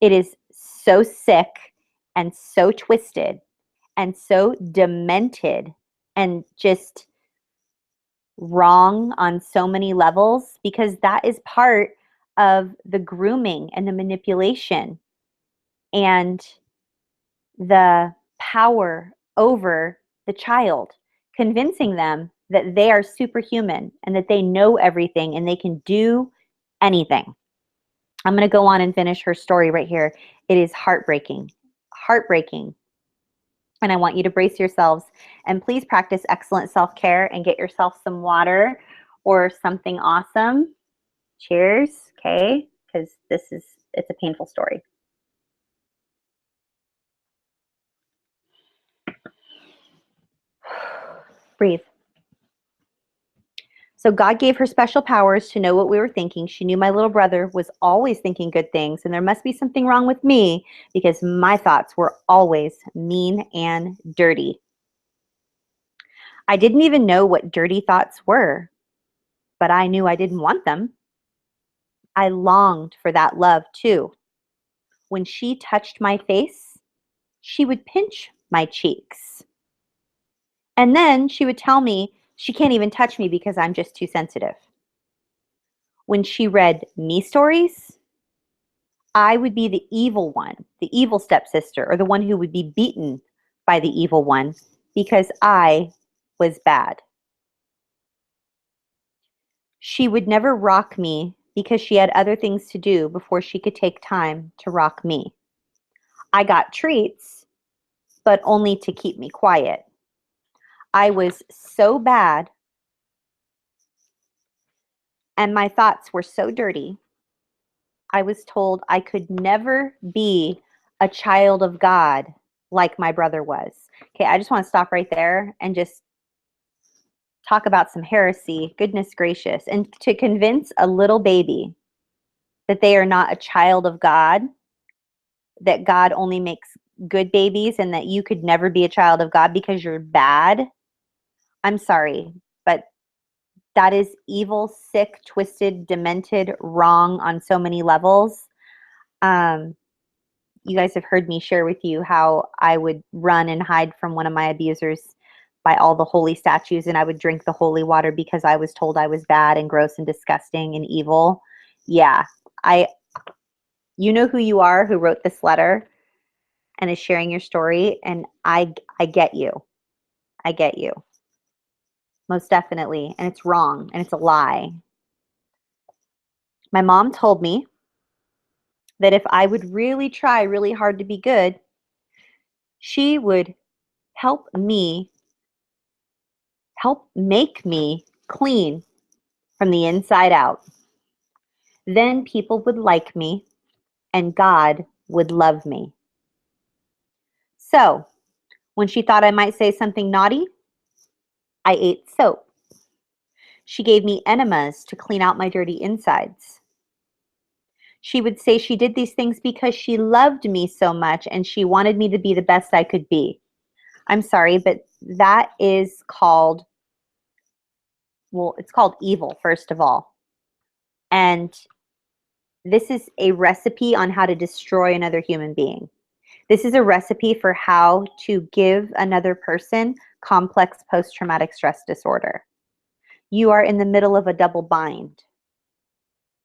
It is so sick and so twisted and so demented and just wrong on so many levels, because that is part of the grooming and the manipulation and the power over the child, convincing them that they are superhuman and that they know everything and they can do anything. I'm going to go on and finish her story right here. It is heartbreaking, heartbreaking. And I want you to brace yourselves and please practice excellent self-care and get yourself some water or something awesome. Cheers, okay? Because it's a painful story. Breathe. So God gave her special powers to know what we were thinking. She knew my little brother was always thinking good things, and there must be something wrong with me because my thoughts were always mean and dirty. I didn't even know what dirty thoughts were, but I knew I didn't want them. I longed for that love too. When she touched my face, she would pinch my cheeks. And then she would tell me she can't even touch me because I'm just too sensitive. When she read me stories, I would be the evil one, the evil stepsister, or the one who would be beaten by the evil one because I was bad. She would never rock me because she had other things to do before she could take time to rock me. I got treats, but only to keep me quiet. I was so bad and my thoughts were so dirty. I was told I could never be a child of God like my brother was. Okay, I just want to stop right there and just talk about some heresy. Goodness gracious. And to convince a little baby that they are not a child of God, that God only makes good babies, and that you could never be a child of God because you're bad. I'm sorry, but that is evil, sick, twisted, demented, wrong on so many levels. You guys have heard me share with you how I would run and hide from one of my abusers by all the holy statues, and I would drink the holy water because I was told I was bad and gross and disgusting and evil. Yeah, you know who you are, who wrote this letter and is sharing your story, and I get you. I get you. Most definitely. And it's wrong and it's a lie. My mom told me that if I would really try really hard to be good, she would help make me clean from the inside out. Then people would like me and God would love me. So when she thought I might say something naughty, I ate soap. She gave me enemas to clean out my dirty insides. She would say she did these things because she loved me so much and she wanted me to be the best I could be. I'm sorry, but that is called, well, it's called evil, first of all. And this is a recipe on how to destroy another human being. This is a recipe for how to give another person complex post-traumatic stress disorder. You are in the middle of a double bind.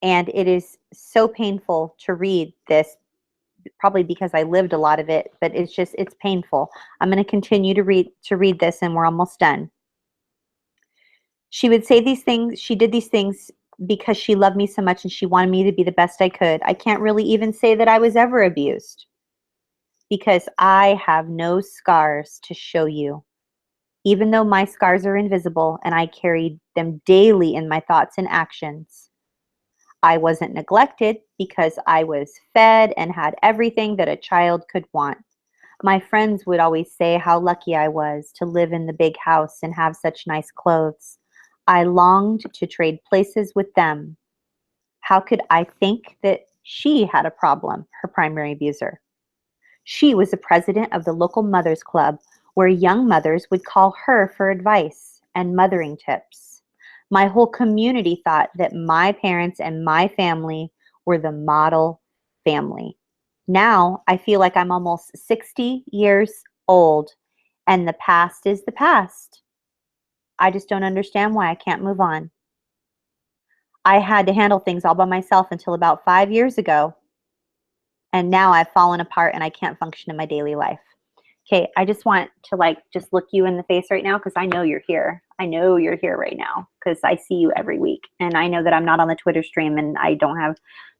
And it is so painful to read this, probably because I lived a lot of it, but it's painful. I'm going to continue to read this and we're almost done. She would say these things, she did these things because she loved me so much and she wanted me to be the best I could. I can't really even say that I was ever abused because I have no scars to show you. Even though my scars are invisible and I carry them daily in my thoughts and actions. I wasn't neglected because I was fed and had everything that a child could want. My friends would always say how lucky I was to live in the big house and have such nice clothes. I longed to trade places with them. How could I think that she had a problem, her primary abuser? She was the president of the local mothers club where young mothers would call her for advice and mothering tips. My whole community thought that my parents and my family were the model family. Now I feel like I'm almost 60 years old and the past is the past. I just don't understand why I can't move on. I had to handle things all by myself until about 5 years ago. And now I've fallen apart and I can't function in my daily life. Okay, I just want to just look you in the face right now because I know you're here. I know you're here right now because I see you every week. And I know that I'm not on the Twitter stream and I don't have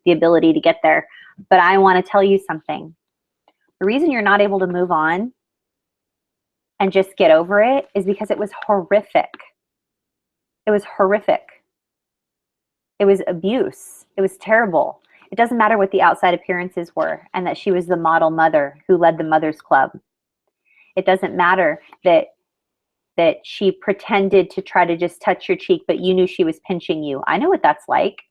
the ability to get there. But I want to tell you something. The reason you're not able to move on and just get over it is because it was horrific. It was horrific. It was abuse. It was terrible. It doesn't matter what the outside appearances were and that she was the model mother who led the mothers club. It doesn't matter that she pretended to try to just touch your cheek, but you knew she was pinching you. I know what that's like.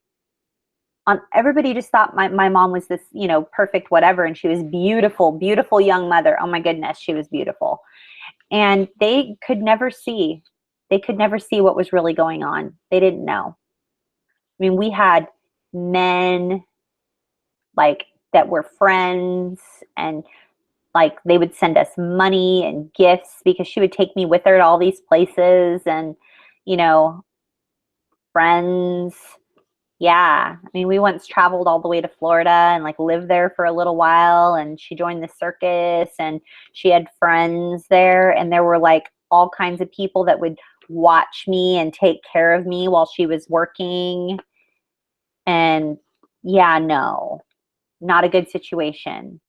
Everybody just thought my mom was this, perfect whatever, and she was beautiful, beautiful young mother. Oh my goodness, she was beautiful. And they could never see. They could never see what was really going on. They didn't know. I mean, we had men that were friends and they would send us money and gifts because she would take me with her to all these places and, friends. Yeah. I mean, we once traveled all the way to Florida and lived there for a little while, and she joined the circus and she had friends there, and there were all kinds of people that would watch me and take care of me while she was working. And yeah, no, not a good situation.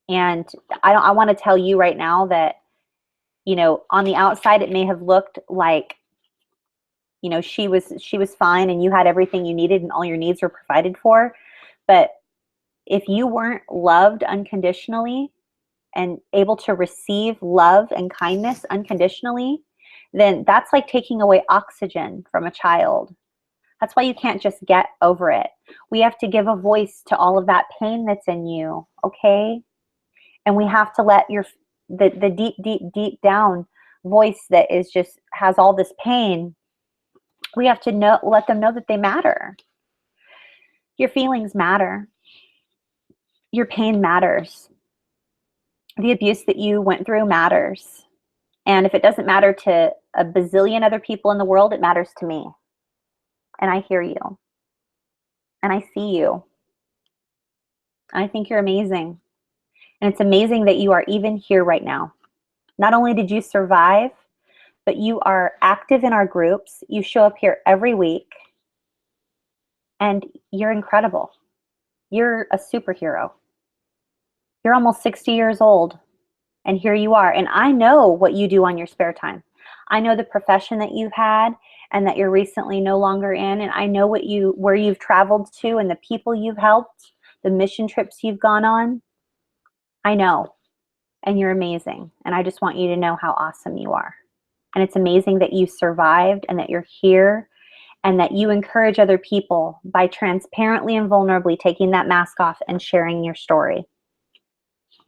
And I want to tell you right now that, on the outside, it may have looked like, she was fine and you had everything you needed and all your needs were provided for. But if you weren't loved unconditionally and able to receive love and kindness unconditionally, then that's like taking away oxygen from a child. That's why you can't just get over it. We have to give a voice to all of that pain that's in you, okay? And we have to let the deep, deep, deep down voice that has all this pain, we have to let them know that they matter. Your feelings matter. Your pain matters. The abuse that you went through matters. And if it doesn't matter to a bazillion other people in the world, it matters to me. And I hear you. And I see you. And I think you're amazing. And it's amazing that you are even here right now. Not only did you survive, but you are active in our groups. You show up here every week. And you're incredible. You're a superhero. You're almost 60 years old. And here you are. And I know what you do on your spare time. I know the profession that you've had and that you're recently no longer in. And I know where you've traveled to and the people you've helped, the mission trips you've gone on. I know. And you're amazing. And I just want you to know how awesome you are. And it's amazing that you survived and that you're here and that you encourage other people by transparently and vulnerably taking that mask off and sharing your story.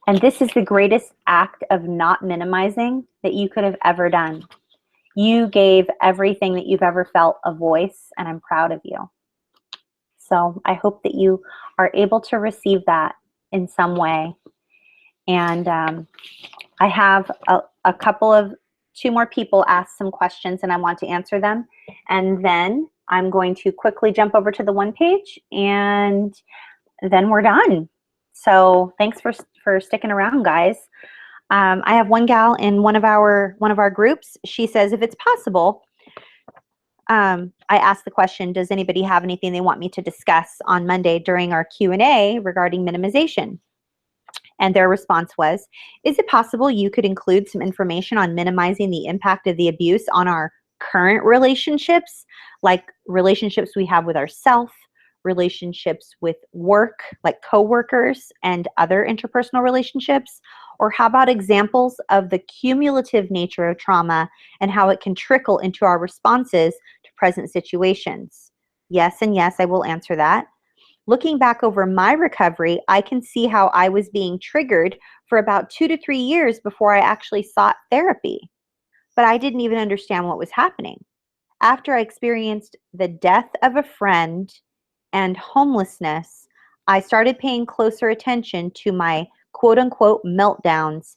And this is the greatest act of not minimizing that you could have ever done. You gave everything that you've ever felt a voice, and I'm proud of you. So I hope that you are able to receive that in some way. And I have a couple of, two more people ask some questions and I want to answer them. And then I'm going to quickly jump over to the one page and then we're done. So thanks for sticking around, guys. I have one gal in one of our groups. She says, if it's possible, I asked the question, does anybody have anything they want me to discuss on Monday during our Q&A regarding minimization? And their response was, is it possible you could include some information on minimizing the impact of the abuse on our current relationships, like relationships we have with ourselves, relationships with work, like coworkers and other interpersonal relationships? Or how about examples of the cumulative nature of trauma and how it can trickle into our responses to present situations? Yes, and yes, I will answer that. Looking back over my recovery, I can see how I was being triggered for about 2 to 3 years before I actually sought therapy. But I didn't even understand what was happening. After I experienced the death of a friend and homelessness, I started paying closer attention to my quote unquote meltdowns.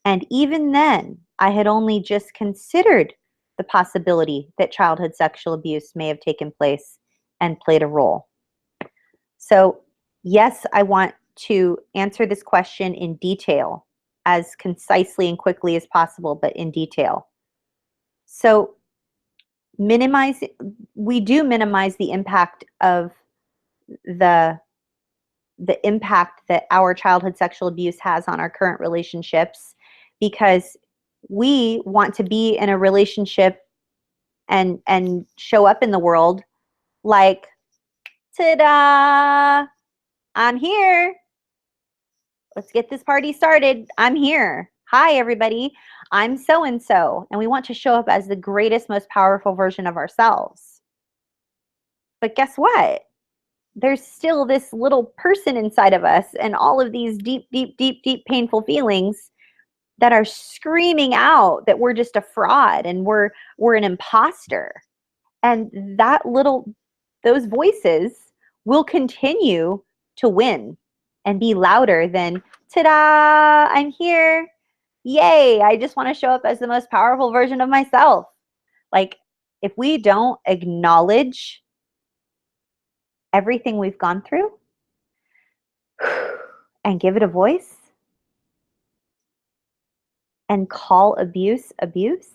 And even then, I had only just considered the possibility that childhood sexual abuse may have taken place and played a role. So yes, I want to answer this question in detail, as concisely and quickly as possible, but in detail. So we do minimize the impact of the impact that our childhood sexual abuse has on our current relationships, because we want to be in a relationship and show up in the world like, ta-da, I'm here. Let's get this party started. I'm here. Hi, everybody. I'm so-and-so. And we want to show up as the greatest, most powerful version of ourselves. But guess what? There's still this little person inside of us and all of these deep, deep, deep, deep painful feelings that are screaming out that we're just a fraud and we're an imposter. And those voices will continue to win and be louder than, ta-da, I'm here. Yay, I just want to show up as the most powerful version of myself. Like, if we don't acknowledge everything we've gone through and give it a voice and call abuse abuse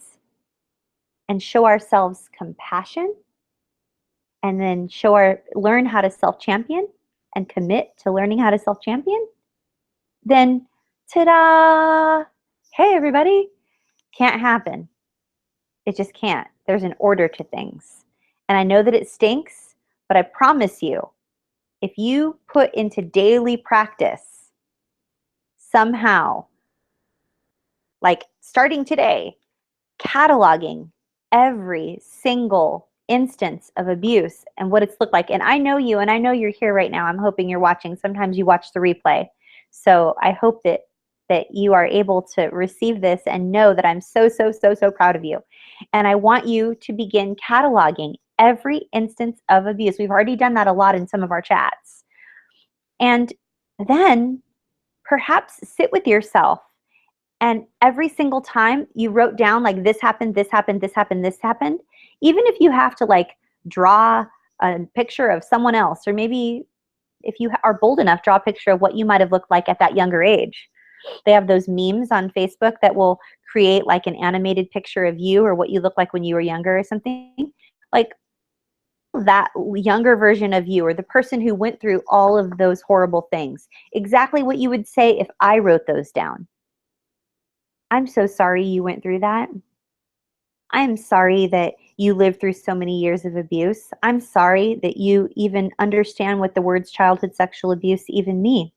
and show ourselves compassion and then learn how to self-champion and commit to learning how to self-champion, then ta-da, hey everybody, can't happen. It just can't. There's an order to things. And I know that it stinks, but I promise you, if you put into daily practice somehow, like starting today, cataloging every single instance of abuse and what it's looked like. And I know you, and I know you're here right now. I'm hoping you're watching. Sometimes you watch the replay. So I hope that you are able to receive this and know that I'm so, so, so, so proud of you. And I want you to begin cataloging every instance of abuse. We've already done that a lot in some of our chats. And then perhaps sit with yourself, and every single time you wrote down, like, this happened, this happened, this happened, this happened, even if you have to like draw a picture of someone else, or maybe if you are bold enough, draw a picture of what you might have looked like at that younger age. They have those memes on Facebook that will create like an animated picture of you or what you look like when you were younger or something. Like that younger version of you, or the person who went through all of those horrible things. Exactly what you would say if I wrote those down. I'm so sorry you went through that. I'm sorry that you lived through so many years of abuse. I'm sorry that you even understand what the words childhood sexual abuse even mean.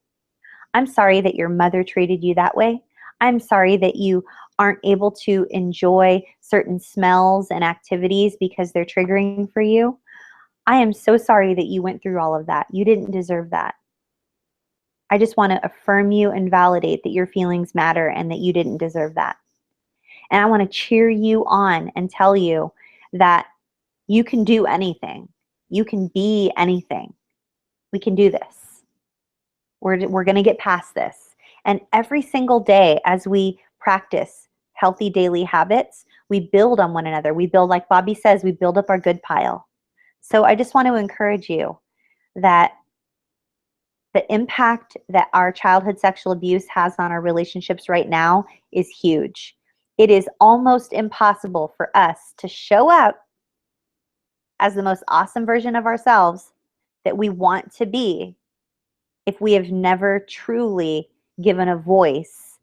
I'm sorry that your mother treated you that way. I'm sorry that you aren't able to enjoy certain smells and activities because they're triggering for you. I am so sorry that you went through all of that. You didn't deserve that. I just want to affirm you and validate that your feelings matter and that you didn't deserve that. And I want to cheer you on and tell you that you can do anything. You can be anything. We can do this. We're going to get past this. And every single day as we practice healthy daily habits, we build on one another. We build, like Bobby says, we build up our good pile. So I just want to encourage you that the impact that our childhood sexual abuse has on our relationships right now is huge. It is almost impossible for us to show up as the most awesome version of ourselves that we want to be if we have never truly given a voice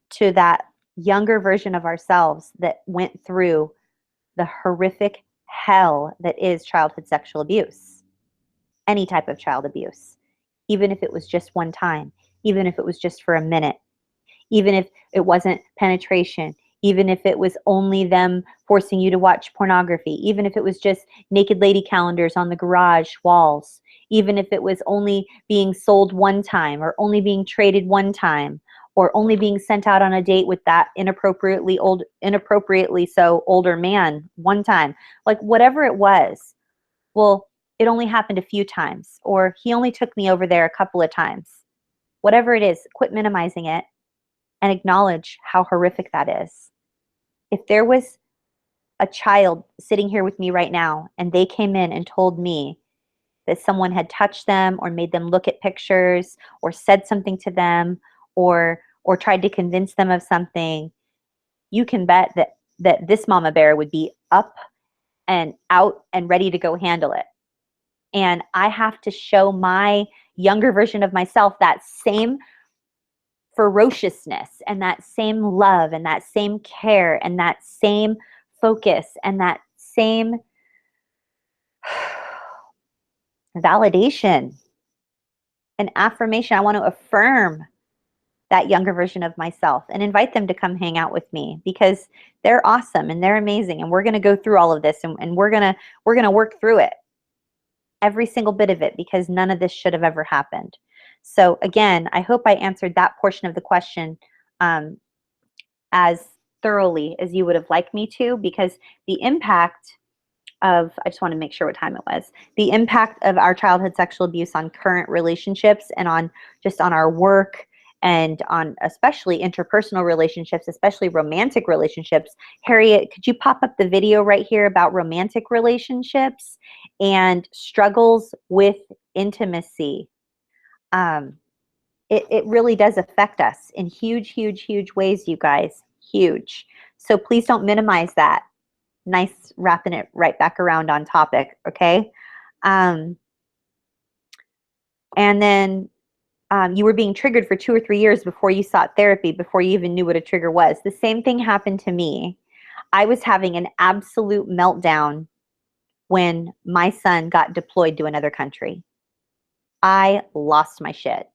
to that younger version of ourselves that went through the horrific hell that is childhood sexual abuse. Any type of child abuse, even if it was just one time, even if it was just for a minute, even if it wasn't penetration, even if it was only them forcing you to watch pornography, even if it was just naked lady calendars on the garage walls, even if it was only being sold one time or only being traded one time or only being sent out on a date with that inappropriately so older man one time, like whatever it was. Well, it only happened a few times, or he only took me over there a couple of times. Whatever it is, quit minimizing it and acknowledge how horrific that is. If there was a child sitting here with me right now and they came in and told me that someone had touched them or made them look at pictures or said something to them or tried to convince them of something, you can bet that this mama bear would be up and out and ready to go handle it. And I have to show my younger version of myself that same ferociousness and that same love and that same care and that same focus and that same validation and affirmation. I want to affirm that younger version of myself and invite them to come hang out with me because they're awesome and they're amazing. And we're going to go through all of this and we're going to work through it. Every single bit of it, because none of this should have ever happened. So again, I hope I answered that portion of the question as thoroughly as you would have liked me to, because the impact of, I just want to make sure what time it was, the impact of our childhood sexual abuse on current relationships and on just on our work and on especially interpersonal relationships, especially romantic relationships. Harriet, could you pop up the video right here about romantic relationships and struggles with intimacy? It really does affect us in huge, huge, huge ways, you guys. Huge. So please don't minimize that. Nice wrapping it right back around on topic, okay? And then you were being triggered for 2 or 3 years before you sought therapy, before you even knew what a trigger was. The same thing happened to me. I was having an absolute meltdown when my son got deployed to another country. I lost my shit.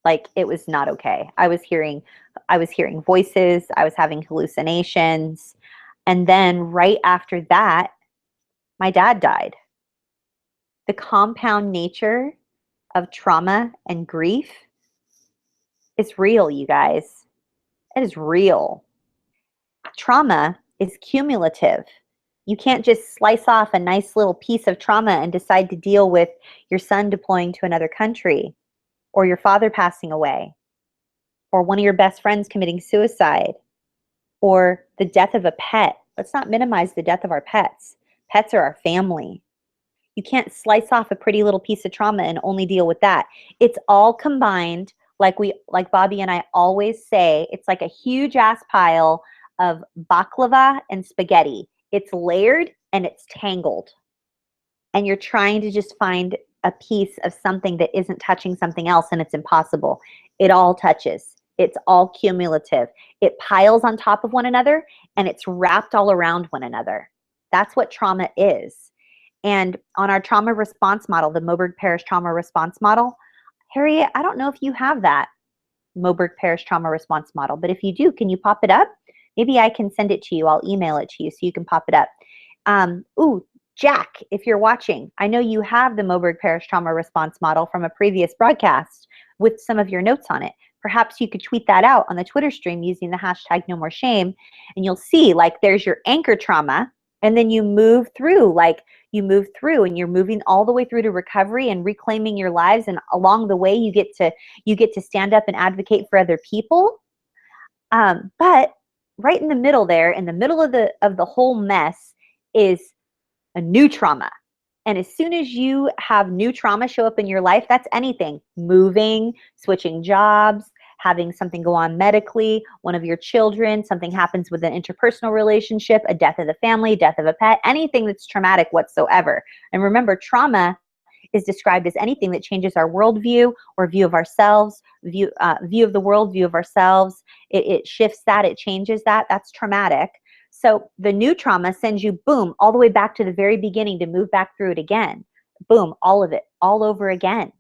Like, it was not okay. I was hearing voices, I was having hallucinations. And then right after that, my dad died. The compound nature of trauma and grief is real, you guys. It is real. Trauma is cumulative. You can't just slice off a nice little piece of trauma and decide to deal with your son deploying to another country, or your father passing away, or one of your best friends committing suicide, or the death of a pet. Let's not minimize the death of our pets. Pets are our family. You can't slice off a pretty little piece of trauma and only deal with that. It's all combined, like Bobby and I always say, it's like a huge ass pile of baklava and spaghetti. It's layered and it's tangled. And you're trying to just find a piece of something that isn't touching something else, and it's impossible. It all touches. It's all cumulative. It piles on top of one another and it's wrapped all around one another. That's what trauma is. And on our trauma response model, the Moberg Parish trauma response model, Harriet, I don't know if you have that Moberg Parish trauma response model, but if you do, can you pop it up? Maybe I can send it to you. I'll email it to you so you can pop it up. Jack, if you're watching, I know you have the Moberg Parish Trauma Response Model from a previous broadcast with some of your notes on it. Perhaps you could tweet that out on the Twitter stream using the hashtag No More Shame, and you'll see like there's your anchor trauma, and then you move through, and you're moving all the way through to recovery and reclaiming your lives, and along the way you get to stand up and advocate for other people. But right in the middle there, in the middle of the whole mess, is a new trauma. And as soon as you have new trauma show up in your life, that's anything. Moving, switching jobs, having something go on medically, one of your children, something happens with an interpersonal relationship, a death of the family, death of a pet, anything that's traumatic whatsoever. And remember, trauma is described as anything that changes our worldview or view of ourselves, view of the world, view of ourselves. It shifts that, it changes that. That's traumatic. So the new trauma sends you, boom, all the way back to the very beginning to move back through it again. Boom, all of it, all over again.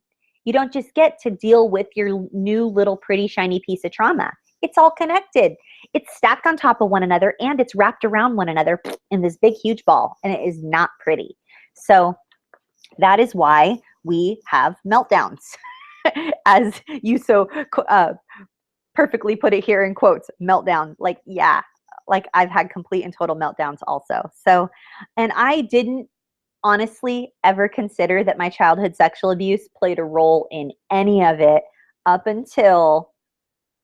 You don't just get to deal with your new little pretty shiny piece of trauma. It's all connected. It's stacked on top of one another, and it's wrapped around one another in this big, huge ball, and it is not pretty. So that is why we have meltdowns, as you so perfectly put it here in quotes, meltdown. Like, yeah, like I've had complete and total meltdowns also. So, and I didn't honestly ever consider that my childhood sexual abuse played a role in any of it up until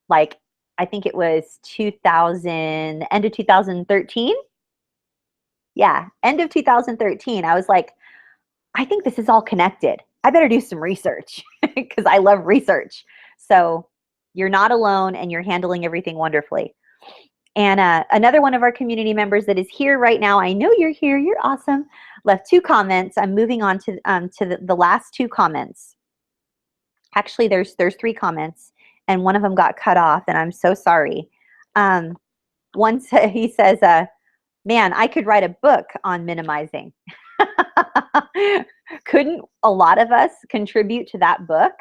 like, I think it was end of 2013. Yeah, end of 2013. I was like, I think this is all connected. I better do some research because I love research. So you're not alone, and you're handling everything wonderfully. And another one of our community members that is here right now, I know you're here, you're awesome, left 2 comments. I'm moving on to the last 2 comments. Actually, there's 3 comments, and one of them got cut off, and I'm so sorry. He says, man, I could write a book on minimizing. Couldn't a lot of us contribute to that book?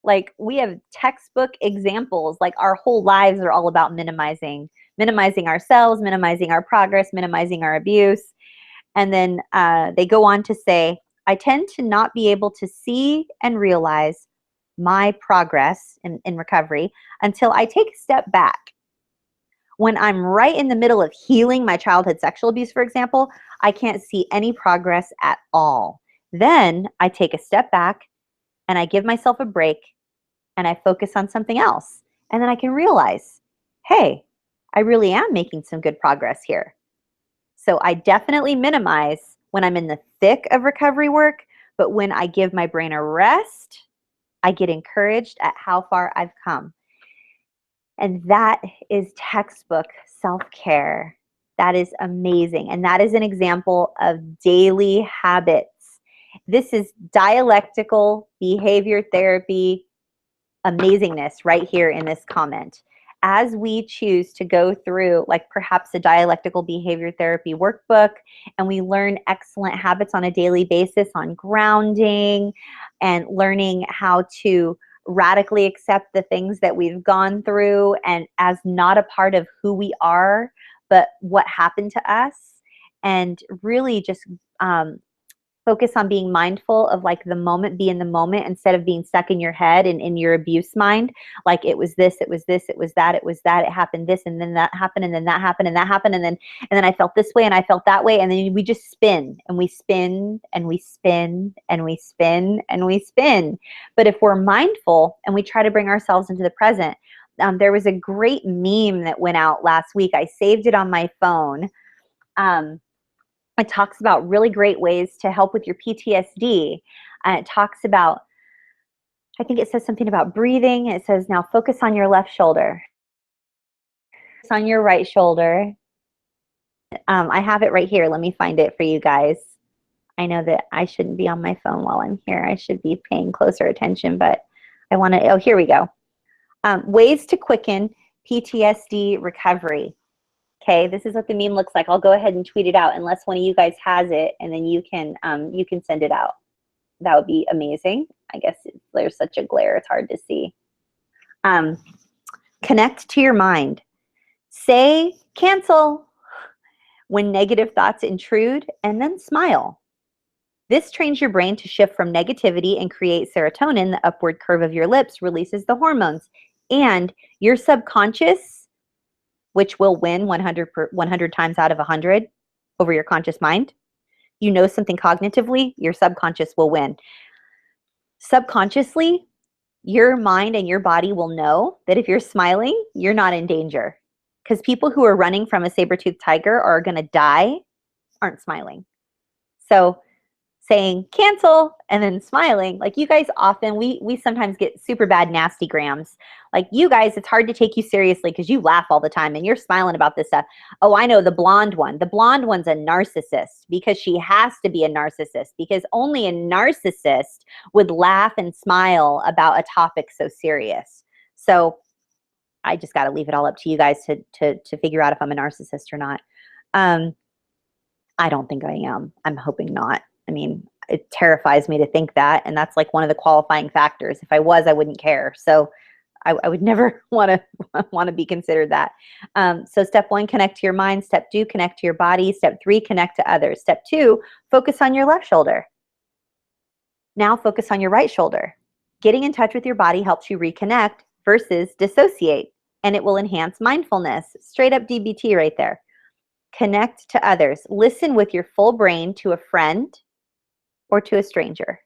Like, we have textbook examples, like our whole lives are all about minimizing ourselves, minimizing our progress, minimizing our abuse. And then they go on to say, I tend to not be able to see and realize my progress in recovery until I take a step back. When I'm right in the middle of healing my childhood sexual abuse, for example, I can't see any progress at all. Then I take a step back and I give myself a break and I focus on something else. And then I can realize, hey, I really am making some good progress here. So I definitely minimize when I'm in the thick of recovery work, but when I give my brain a rest, I get encouraged at how far I've come. And that is textbook self-care. That is amazing. And that is an example of daily habits. This is dialectical behavior therapy amazingness right here in this comment. As we choose to go through like perhaps a dialectical behavior therapy workbook, and we learn excellent habits on a daily basis on grounding and learning how to radically accept the things that we've gone through and as not a part of who we are, but what happened to us, and really just focus on being mindful of like the moment, be in the moment instead of being stuck in your head and in your abuse mind. Like it was this, it was this, it was that, it happened this, and then that happened, and then that happened, and that happened, and then I felt this way and I felt that way, and then we just spin and we spin and we spin and we spin and we spin. But if we're mindful and we try to bring ourselves into the present, there was a great meme that went out last week. I saved it on my phone. It talks about really great ways to help with your PTSD. It talks about, I think it says something about breathing. It says, now focus on your left shoulder. Focus on your right shoulder. I have it right here. Let me find it for you guys. I know that I shouldn't be on my phone while I'm here. I should be paying closer attention, but I want to, oh, here we go. Ways to quicken PTSD recovery. Okay, this is what the meme looks like. I'll go ahead and tweet it out unless one of you guys has it, and then you can send it out. That would be amazing. I guess there's such a glare, it's hard to see. Connect to your mind. Say cancel when negative thoughts intrude, and then smile. This trains your brain to shift from negativity and create serotonin. The upward curve of your lips releases the hormones. And your subconscious, which will win 100 times out of 100 over your conscious mind. You know something cognitively, your subconscious will win. Subconsciously, your mind and your body will know that if you're smiling, you're not in danger. Because people who are running from a saber-toothed tiger or are going to die aren't smiling. So saying cancel and then smiling, like you guys often, we sometimes get super bad nasty grams. Like you guys, it's hard to take you seriously because you laugh all the time and you're smiling about this stuff. Oh, I know the blonde one. The blonde one's a narcissist because she has to be a narcissist, because only a narcissist would laugh and smile about a topic so serious. So I just got to leave it all up to you guys to figure out if I'm a narcissist or not. I don't think I am. I'm hoping not. I mean, it terrifies me to think that, and that's like one of the qualifying factors. If I was, I wouldn't care. So I would never want to be considered that. So step 1, connect to your mind. Step 2, connect to your body. Step 3, connect to others. Step 2, focus on your left shoulder. Now focus on your right shoulder. Getting in touch with your body helps you reconnect versus dissociate, and it will enhance mindfulness. Straight up DBT right there. Connect to others. Listen with your full brain to a friend or to a stranger.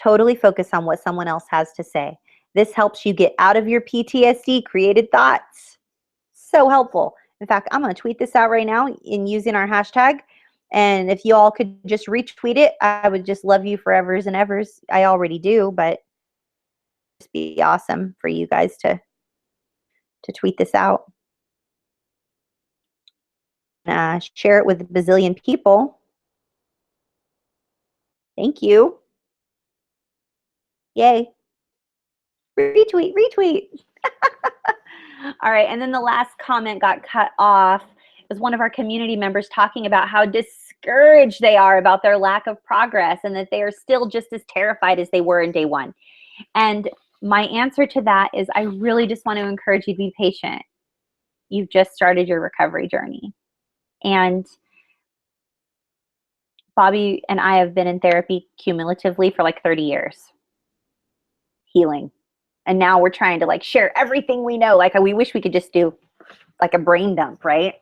Totally focus on what someone else has to say. This helps you get out of your PTSD created thoughts. So helpful. In fact, I'm going to tweet this out right now in using our hashtag. And if you all could just retweet it, I would just love you forevers and evers. I already do, but it'd be awesome for you guys to tweet this out. Share it with a bazillion people. Thank you. Yay. Retweet, retweet. All right, and then the last comment got cut off. It was one of our community members talking about how discouraged they are about their lack of progress and that they are still just as terrified as they were in day 1. And my answer to that is I really just want to encourage you to be patient. You've just started your recovery journey. And Bobby and I have been in therapy cumulatively for like 30 years, healing. And now we're trying to like share everything we know. Like we wish we could just do like a brain dump, right?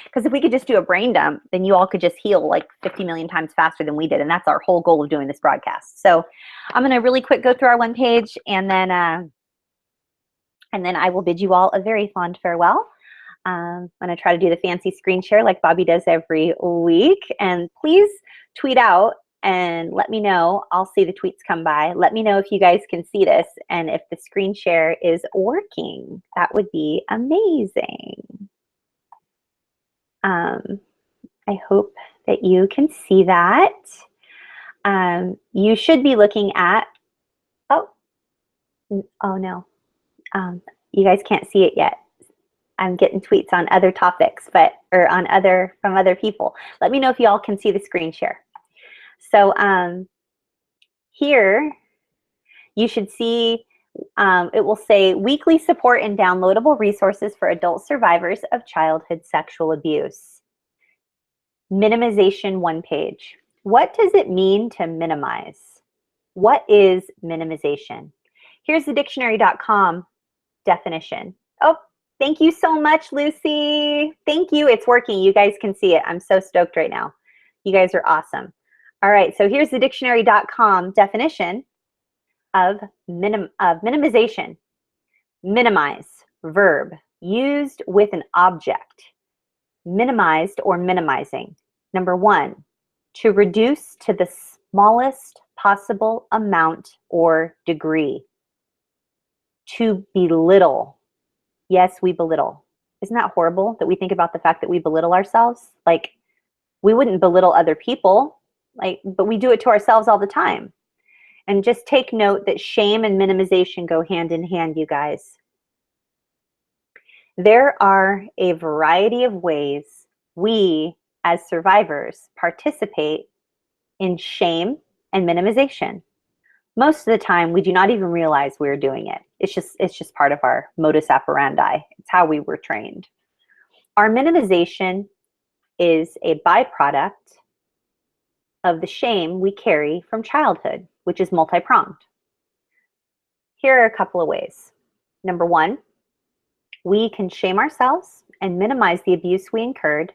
Because if we could just do a brain dump, then you all could just heal like 50 million times faster than we did. And that's our whole goal of doing this broadcast. So I'm going to really quick go through our one page, and then I will bid you all a very fond farewell. I'm going to try to do the fancy screen share like Bobby does every week. And please tweet out and let me know. I'll see the tweets come by. Let me know if you guys can see this and if the screen share is working. That would be amazing. I hope that you can see that. You should be looking at, oh no, you guys can't see it yet. I'm getting tweets on other topics, or from other people. Let me know if you all can see the screen share. So here you should see, it will say weekly support and downloadable resources for adult survivors of childhood sexual abuse. Minimization, one page. What does it mean to minimize? What is minimization? Here's the dictionary.com definition. Oh, thank you so much, Lucy. Thank you. It's working. You guys can see it. I'm so stoked right now. You guys are awesome. All right, so here's the dictionary.com definition of minimization. Minimize, verb, used with an object. Minimized or minimizing. Number 1, to reduce to the smallest possible amount or degree. To belittle. Yes, we belittle. Isn't that horrible that we think about the fact that we belittle ourselves? Like, we wouldn't belittle other people, but we do it to ourselves all the time. And just take note that shame and minimization go hand in hand, you guys. There are a variety of ways we, as survivors, participate in shame and minimization. Most of the time, we do not even realize we're doing it. It's just part of our modus operandi. It's how we were trained. Our minimization is a byproduct of the shame we carry from childhood, which is multi-pronged. Here are a couple of ways. Number one, we can shame ourselves and minimize the abuse we incurred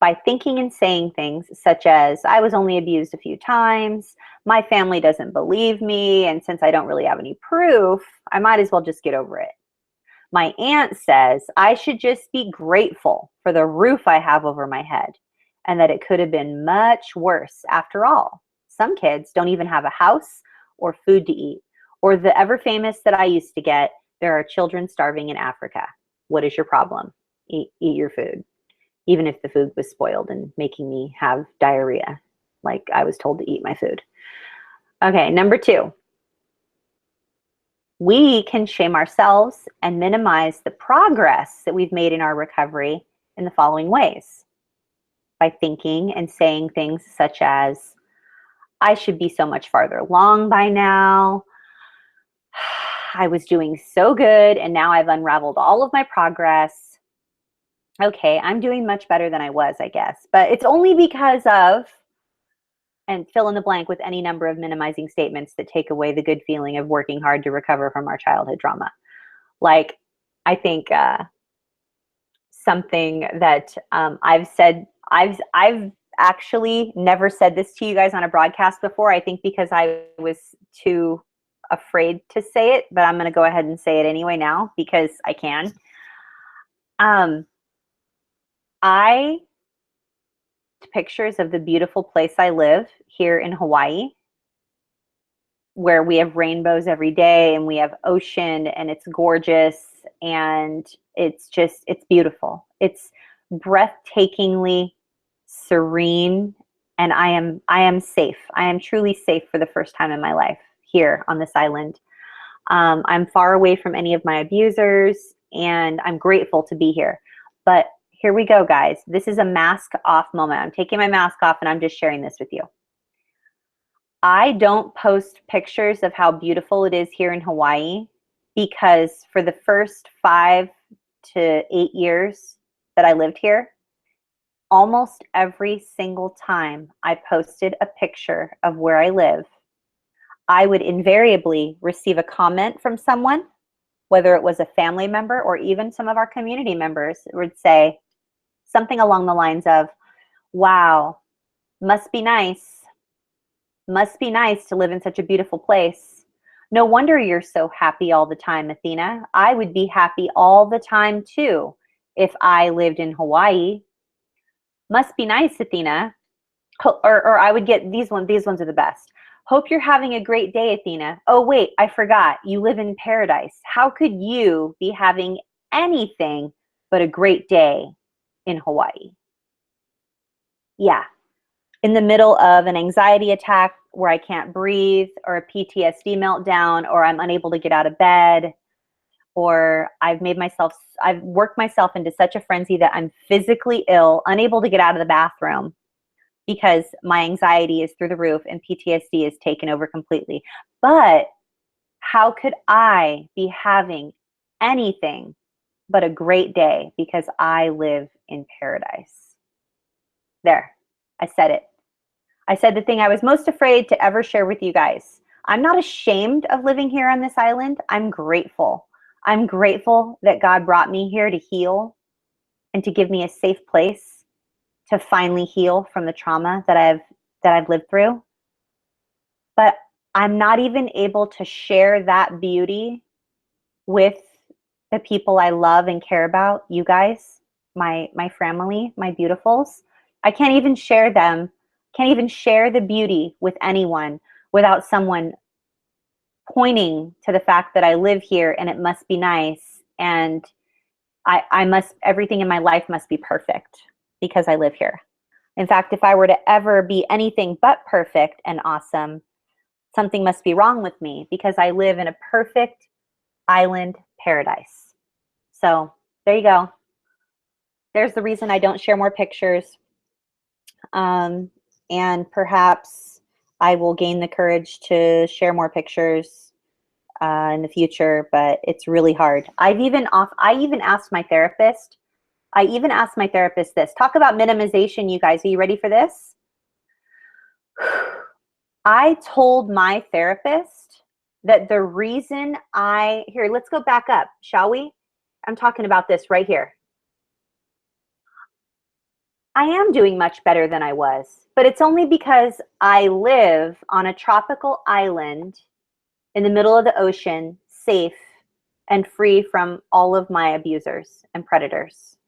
by thinking and saying things such as, I was only abused a few times, my family doesn't believe me, and since I don't really have any proof, I might as well just get over it. My aunt says I should just be grateful for the roof I have over my head and that it could have been much worse after all. Some kids don't even have a house or food to eat. Or the ever famous that I used to get, there are children starving in Africa. What is your problem? Eat your food. Even if the food was spoiled and making me have diarrhea, like I was told to eat my food. Okay, number two. We can shame ourselves and minimize the progress that we've made in our recovery in the following ways. By thinking and saying things such as, I should be so much farther along by now. I was doing so good and now I've unraveled all of my progress. Okay, I'm doing much better than I was, I guess. But it's only because of, and fill in the blank with any number of minimizing statements that take away the good feeling of working hard to recover from our childhood trauma. Like, I think something that I've said, I've actually never said this to you guys on a broadcast before, I think because I was too afraid to say it, but I'm going to go ahead and say it anyway now because I can. I pictures of the beautiful place I live here in Hawaii, where we have rainbows every day and we have ocean and it's gorgeous and it's beautiful. It's breathtakingly serene, and I am safe. I am truly safe for the first time in my life here on this island. I'm far away from any of my abusers and I'm grateful to be here. But here we go, guys. This is a mask off moment. I'm taking my mask off and I'm just sharing this with you. I don't post pictures of how beautiful it is here in Hawaii because for the first 5 to 8 years that I lived here, almost every single time I posted a picture of where I live, I would invariably receive a comment from someone, whether it was a family member or even some of our community members would say something along the lines of, wow, must be nice. Must be nice to live in such a beautiful place. No wonder you're so happy all the time, Athena. I would be happy all the time too if I lived in Hawaii. Must be nice, Athena. Or I would get these ones are the best. Hope you're having a great day, Athena. Oh wait, I forgot. You live in paradise. How could you be having anything but a great day in Hawaii? Yeah. In the middle of an anxiety attack where I can't breathe, or a PTSD meltdown, or I'm unable to get out of bed, or I've worked myself into such a frenzy that I'm physically ill, unable to get out of the bathroom because my anxiety is through the roof and PTSD is taken over completely. But how could I be having anything but a great day because I live in paradise? There, I said it. I said the thing I was most afraid to ever share with you guys. I'm not ashamed of living here on this island. I'm grateful. I'm grateful that God brought me here to heal and to give me a safe place to finally heal from the trauma that I've lived through. But I'm not even able to share that beauty with the people I love and care about, you guys, my family, my beautifuls. I can't even share the beauty with anyone without someone pointing to the fact that I live here and it must be nice and everything in my life must be perfect because I live here. In fact, if I were to ever be anything but perfect and awesome, something must be wrong with me because I live in a perfect island paradise. So there you go. There's the reason I don't share more pictures. And perhaps I will gain the courage to share more pictures in the future, but it's really hard. I even asked my therapist this. Talk about minimization, you guys. Are you ready for this? I told my therapist that the reason here, let's go back up, shall we? I'm talking about this right here. I am doing much better than I was, but it's only because I live on a tropical island in the middle of the ocean, safe and free from all of my abusers and predators.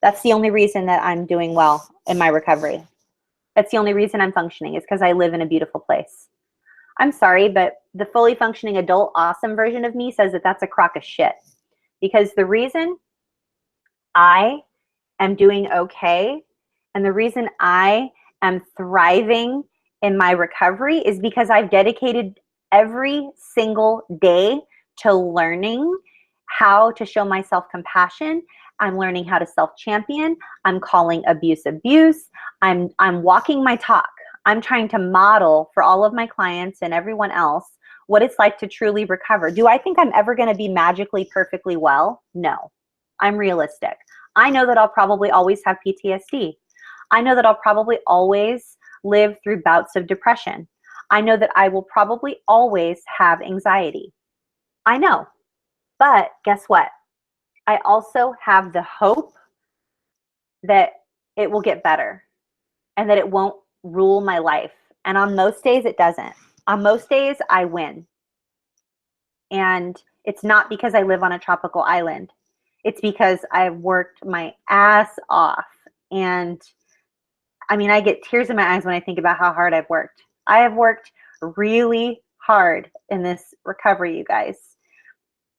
That's the only reason that I'm doing well in my recovery. That's the only reason I'm functioning, is because I live in a beautiful place. I'm sorry, but the fully functioning adult awesome version of me says that that's a crock of shit. Because the reason I am doing okay and the reason I am thriving in my recovery is because I've dedicated every single day to learning how to show myself compassion. I'm learning how to self-champion. I'm calling abuse abuse. I'm walking my talk. I'm trying to model for all of my clients and everyone else what it's like to truly recover. Do I think I'm ever going to be magically perfectly well? No. I'm realistic. I know that I'll probably always have PTSD. I know that I'll probably always live through bouts of depression. I know that I will probably always have anxiety. I know. But guess what? I also have the hope that it will get better and that it won't rule my life. And on most days, it doesn't. On most days, I win. And it's not because I live on a tropical island. It's because I've worked my ass off. And I mean, I get tears in my eyes when I think about how hard I've worked. I have worked really hard in this recovery, you guys.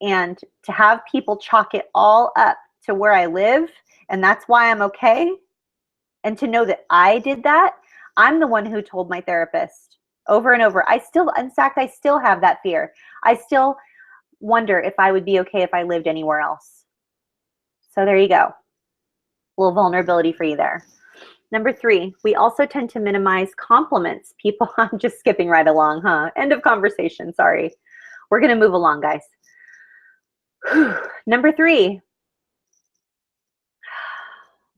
And to have people chalk it all up to where I live, and that's why I'm okay, and to know that I did that, I'm the one who told my therapist over and over. In fact, I still have that fear. I still wonder if I would be okay if I lived anywhere else. So there you go. A little vulnerability for you there. Number 3, we also tend to minimize compliments. People, I'm just skipping right along, huh? End of conversation, sorry. We're gonna move along, guys. Number 3,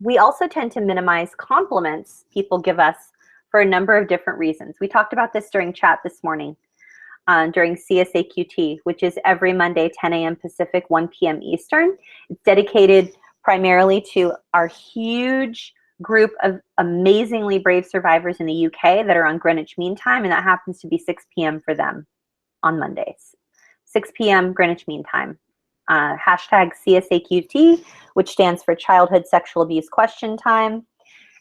we also tend to minimize compliments people give us for a number of different reasons. We talked about this during chat this morning, during CSAQT, which is every Monday, 10 a.m. Pacific, 1 p.m. Eastern. It's dedicated primarily to our huge group of amazingly brave survivors in the UK that are on Greenwich Mean Time, and that happens to be 6 p.m. for them on Mondays. 6 p.m. Greenwich Mean Time. Hashtag CSAQT, which stands for Childhood Sexual Abuse Question Time. And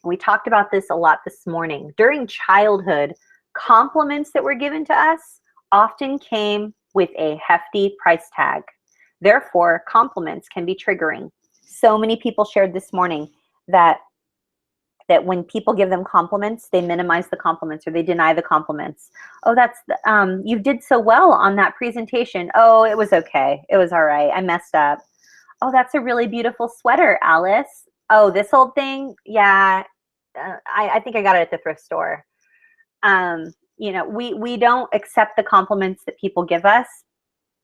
we talked about this a lot this morning. During childhood, compliments that were given to us often came with a hefty price tag. Therefore, compliments can be triggering. So many people shared this morning that when people give them compliments, they minimize the compliments or they deny the compliments. Oh, you did so well on that presentation. Oh, it was okay. It was all right. I messed up. Oh, that's a really beautiful sweater, Alice. Oh, this old thing? Yeah, I think I got it at the thrift store. You know, we don't accept the compliments that people give us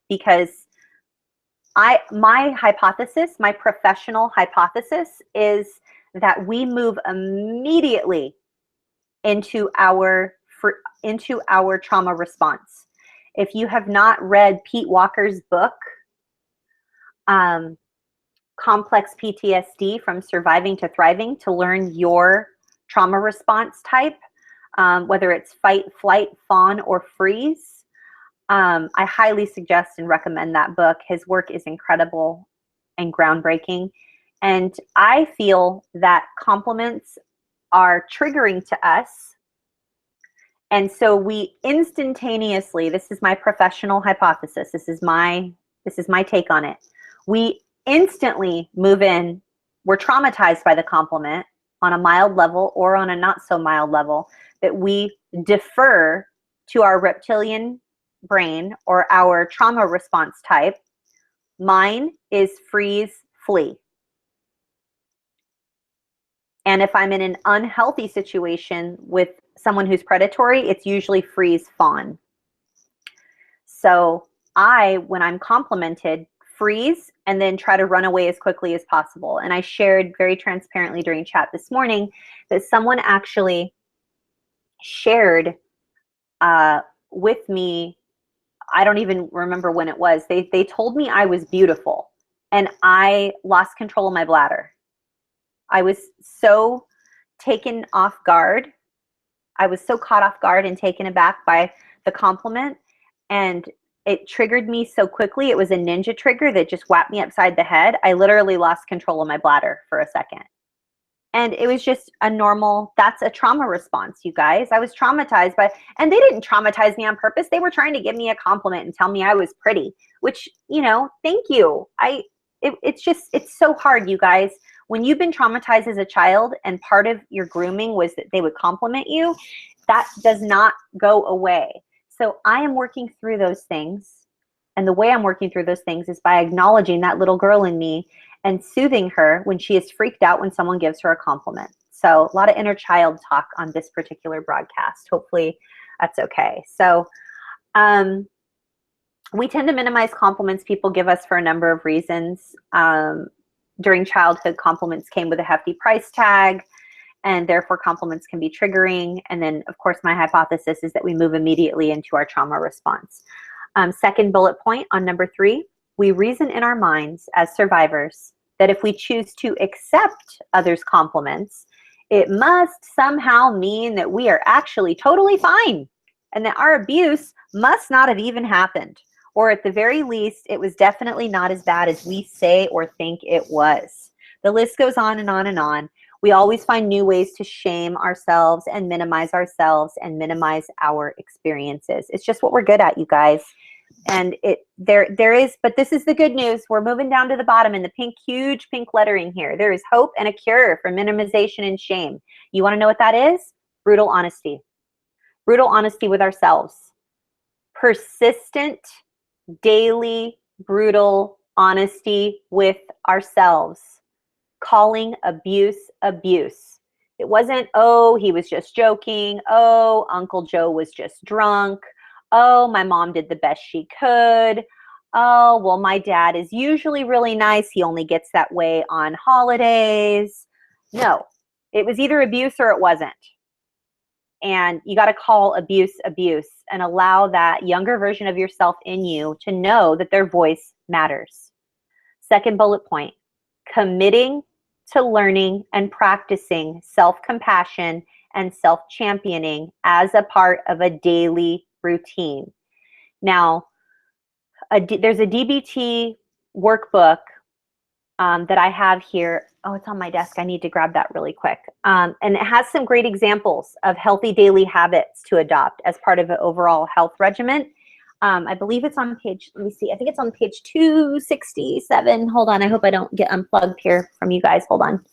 because my professional hypothesis is that we move immediately into our trauma response. If you have not read Pete Walker's book, Complex PTSD from Surviving to Thriving, to learn your trauma response type, whether it's fight, flight, fawn, or freeze, I highly suggest and recommend that book. His work is incredible and groundbreaking. And I feel that compliments are triggering to us. And so we instantaneously, this is my professional hypothesis, this is my take on it. We instantly move in, we're traumatized by the compliment on a mild level or on a not so mild level, that we defer to our reptilian brain or our trauma response type. Mine is freeze, flee. And if I'm in an unhealthy situation with someone who's predatory, it's usually freeze, fawn. So when I'm complimented, freeze and then try to run away as quickly as possible. And I shared very transparently during chat this morning that someone actually shared with me. I don't even remember when it was. They told me I was beautiful, and I lost control of my bladder. I was so taken off guard. I was so caught off guard and taken aback by the compliment, and it triggered me so quickly. It was a ninja trigger that just whacked me upside the head. I literally lost control of my bladder for a second. And it was just a normal, that's a trauma response, you guys. I was traumatized by, and they didn't traumatize me on purpose. They were trying to give me a compliment and tell me I was pretty, which, you know, thank you. It's so hard, you guys. When you've been traumatized as a child and part of your grooming was that they would compliment you, that does not go away. So I am working through those things. And the way I'm working through those things is by acknowledging that little girl in me and soothing her when she is freaked out when someone gives her a compliment. So a lot of inner child talk on this particular broadcast. Hopefully that's okay. So we tend to minimize compliments people give us for a number of reasons. During childhood, compliments came with a hefty price tag, and therefore compliments can be triggering. And then, of course, my hypothesis is that we move immediately into our trauma response. Second bullet point on number 3, we reason in our minds as survivors that if we choose to accept others' compliments, it must somehow mean that we are actually totally fine and that our abuse must not have even happened. Or at the very least, it was definitely not as bad as we say or think it was. The list goes on and on and on. We always find new ways to shame ourselves and minimize our experiences. It's just what we're good at, you guys. And there is, but this is the good news. We're moving down to the bottom in the pink, huge pink lettering here. There is hope and a cure for minimization and shame. You want to know what that is? Brutal honesty. Brutal honesty with ourselves. Persistent, daily, brutal honesty with ourselves. Calling abuse, abuse. It wasn't, oh, he was just joking. Oh, Uncle Joe was just drunk. Oh, my mom did the best she could. Oh, well, my dad is usually really nice. He only gets that way on holidays. No, it was either abuse or it wasn't. And you got to call abuse, abuse, and allow that younger version of yourself in you to know that their voice matters. Second bullet point, committing to learning and practicing self-compassion and self-championing as a part of a daily routine. Now, there's a DBT workbook that I have here. Oh, it's on my desk. I need to grab that really quick. And it has some great examples of healthy daily habits to adopt as part of an overall health regimen. I believe it's on page, let me see, I think it's on page 267. Hold on, I hope I don't get unplugged here from you guys. Hold on.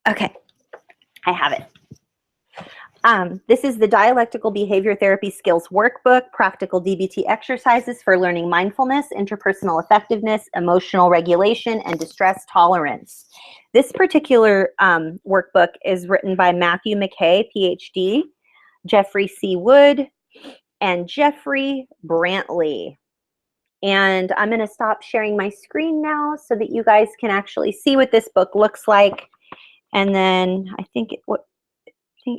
Okay, I have it. This is the Dialectical Behavior Therapy Skills Workbook, practical DBT exercises for learning mindfulness, interpersonal effectiveness, emotional regulation, and distress tolerance. This particular workbook is written by Matthew McKay, PhD, Jeffrey C. Wood, and Jeffrey Brantley. And I'm going to stop sharing my screen now so that you guys can actually see what this book looks like. And then I think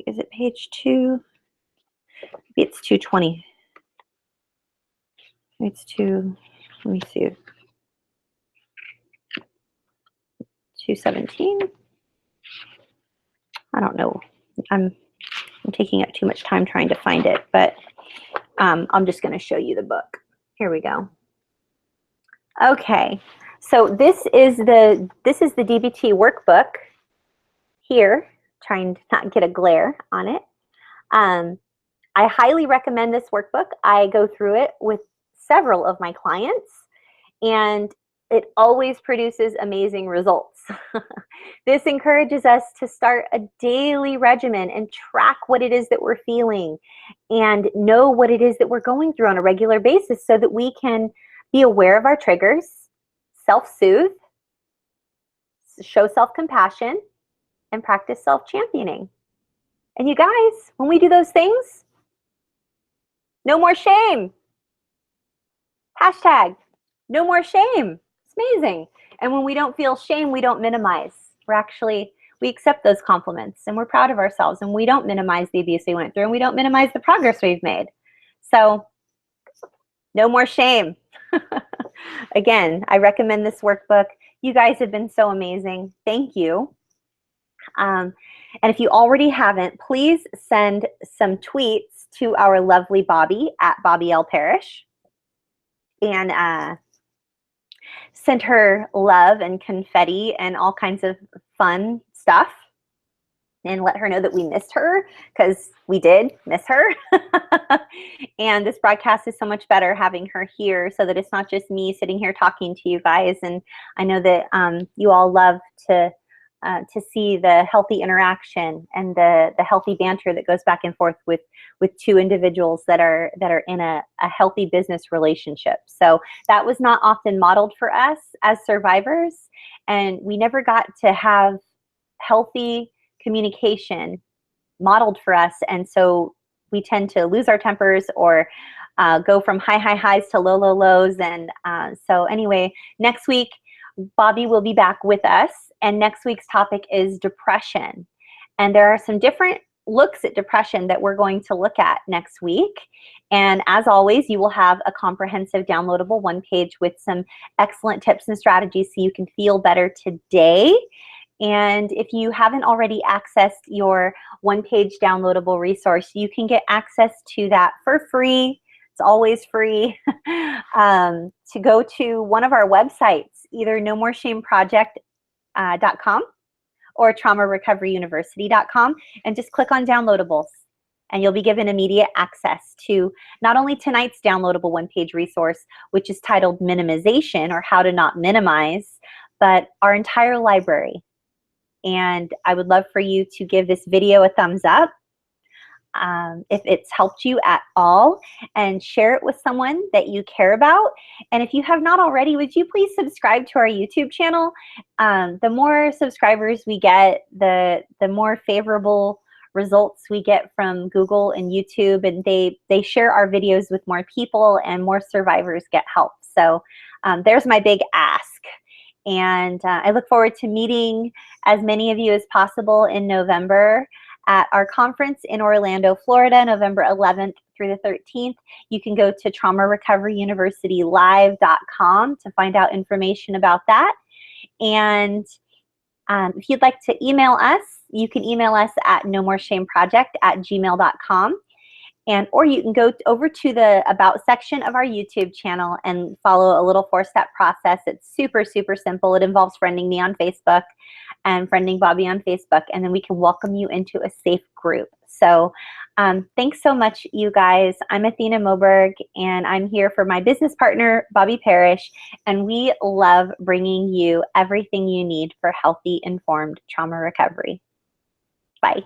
is it page 2? Maybe it's 220. It's 2, let me see. 217. I don't know. I'm taking up too much time trying to find it, but I'm just going to show you the book. Here we go. Okay, so this is the DBT workbook here. Trying to not get a glare on it. I highly recommend this workbook. I go through it with several of my clients, and it always produces amazing results. This encourages us to start a daily regimen and track what it is that we're feeling and know what it is that we're going through on a regular basis so that we can be aware of our triggers, self-soothe, show self-compassion, and practice self-championing. And you guys, when we do those things, no more shame. Hashtag, no more shame. It's amazing. And when we don't feel shame, we don't minimize. We accept those compliments and we're proud of ourselves, and we don't minimize the abuse we went through, and we don't minimize the progress we've made. So no more shame. Again, I recommend this workbook. You guys have been so amazing. Thank you. And if you already haven't, please send some tweets to our lovely Bobby at Bobby L. Parrish, and send her love and confetti and all kinds of fun stuff, and let her know that we missed her, because we did miss her. And this broadcast is so much better having her here, so that it's not just me sitting here talking to you guys. And I know that you all love to see the healthy interaction and the healthy banter that goes back and forth with two individuals that are in a healthy business relationship. So that was not often modeled for us as survivors, and we never got to have healthy communication modeled for us. And so we tend to lose our tempers, or go from high highs to low lows. And so anyway, next week Bobby will be back with us, and next week's topic is depression. And there are some different looks at depression that we're going to look at next week. And as always, you will have a comprehensive downloadable one-page with some excellent tips and strategies so you can feel better today. And if you haven't already accessed your one-page downloadable resource, you can get access to that for free. It's always free. To go to one of our websites, either nomoreshameproject.com or traumarecoveryuniversity.com, and just click on downloadables, and you'll be given immediate access to not only tonight's downloadable one-page resource, which is titled Minimization, or How to Not Minimize, but our entire library. And I would love for you to give this video a thumbs up if it's helped you at all, and share it with someone that you care about. And if you have not already, would you please subscribe to our YouTube channel? The more subscribers we get, the more favorable results we get from Google and YouTube, and they share our videos with more people, and more survivors get help. So there's my big ask. And I look forward to meeting as many of you as possible in November at our conference in Orlando, Florida, November 11th through the 13th. You can go to traumarecoveryuniversitylive.com to find out information about that. And if you'd like to email us, you can email us at nomoreshameproject@gmail.com. Or you can go over to the About section of our YouTube channel and follow a little 4-step process. It's super, super simple. It involves friending me on Facebook and friending Bobby on Facebook, and then we can welcome you into a safe group. So thanks so much, you guys. I'm Athena Moberg, and I'm here for my business partner, Bobby Parrish, and we love bringing you everything you need for healthy, informed trauma recovery. Bye.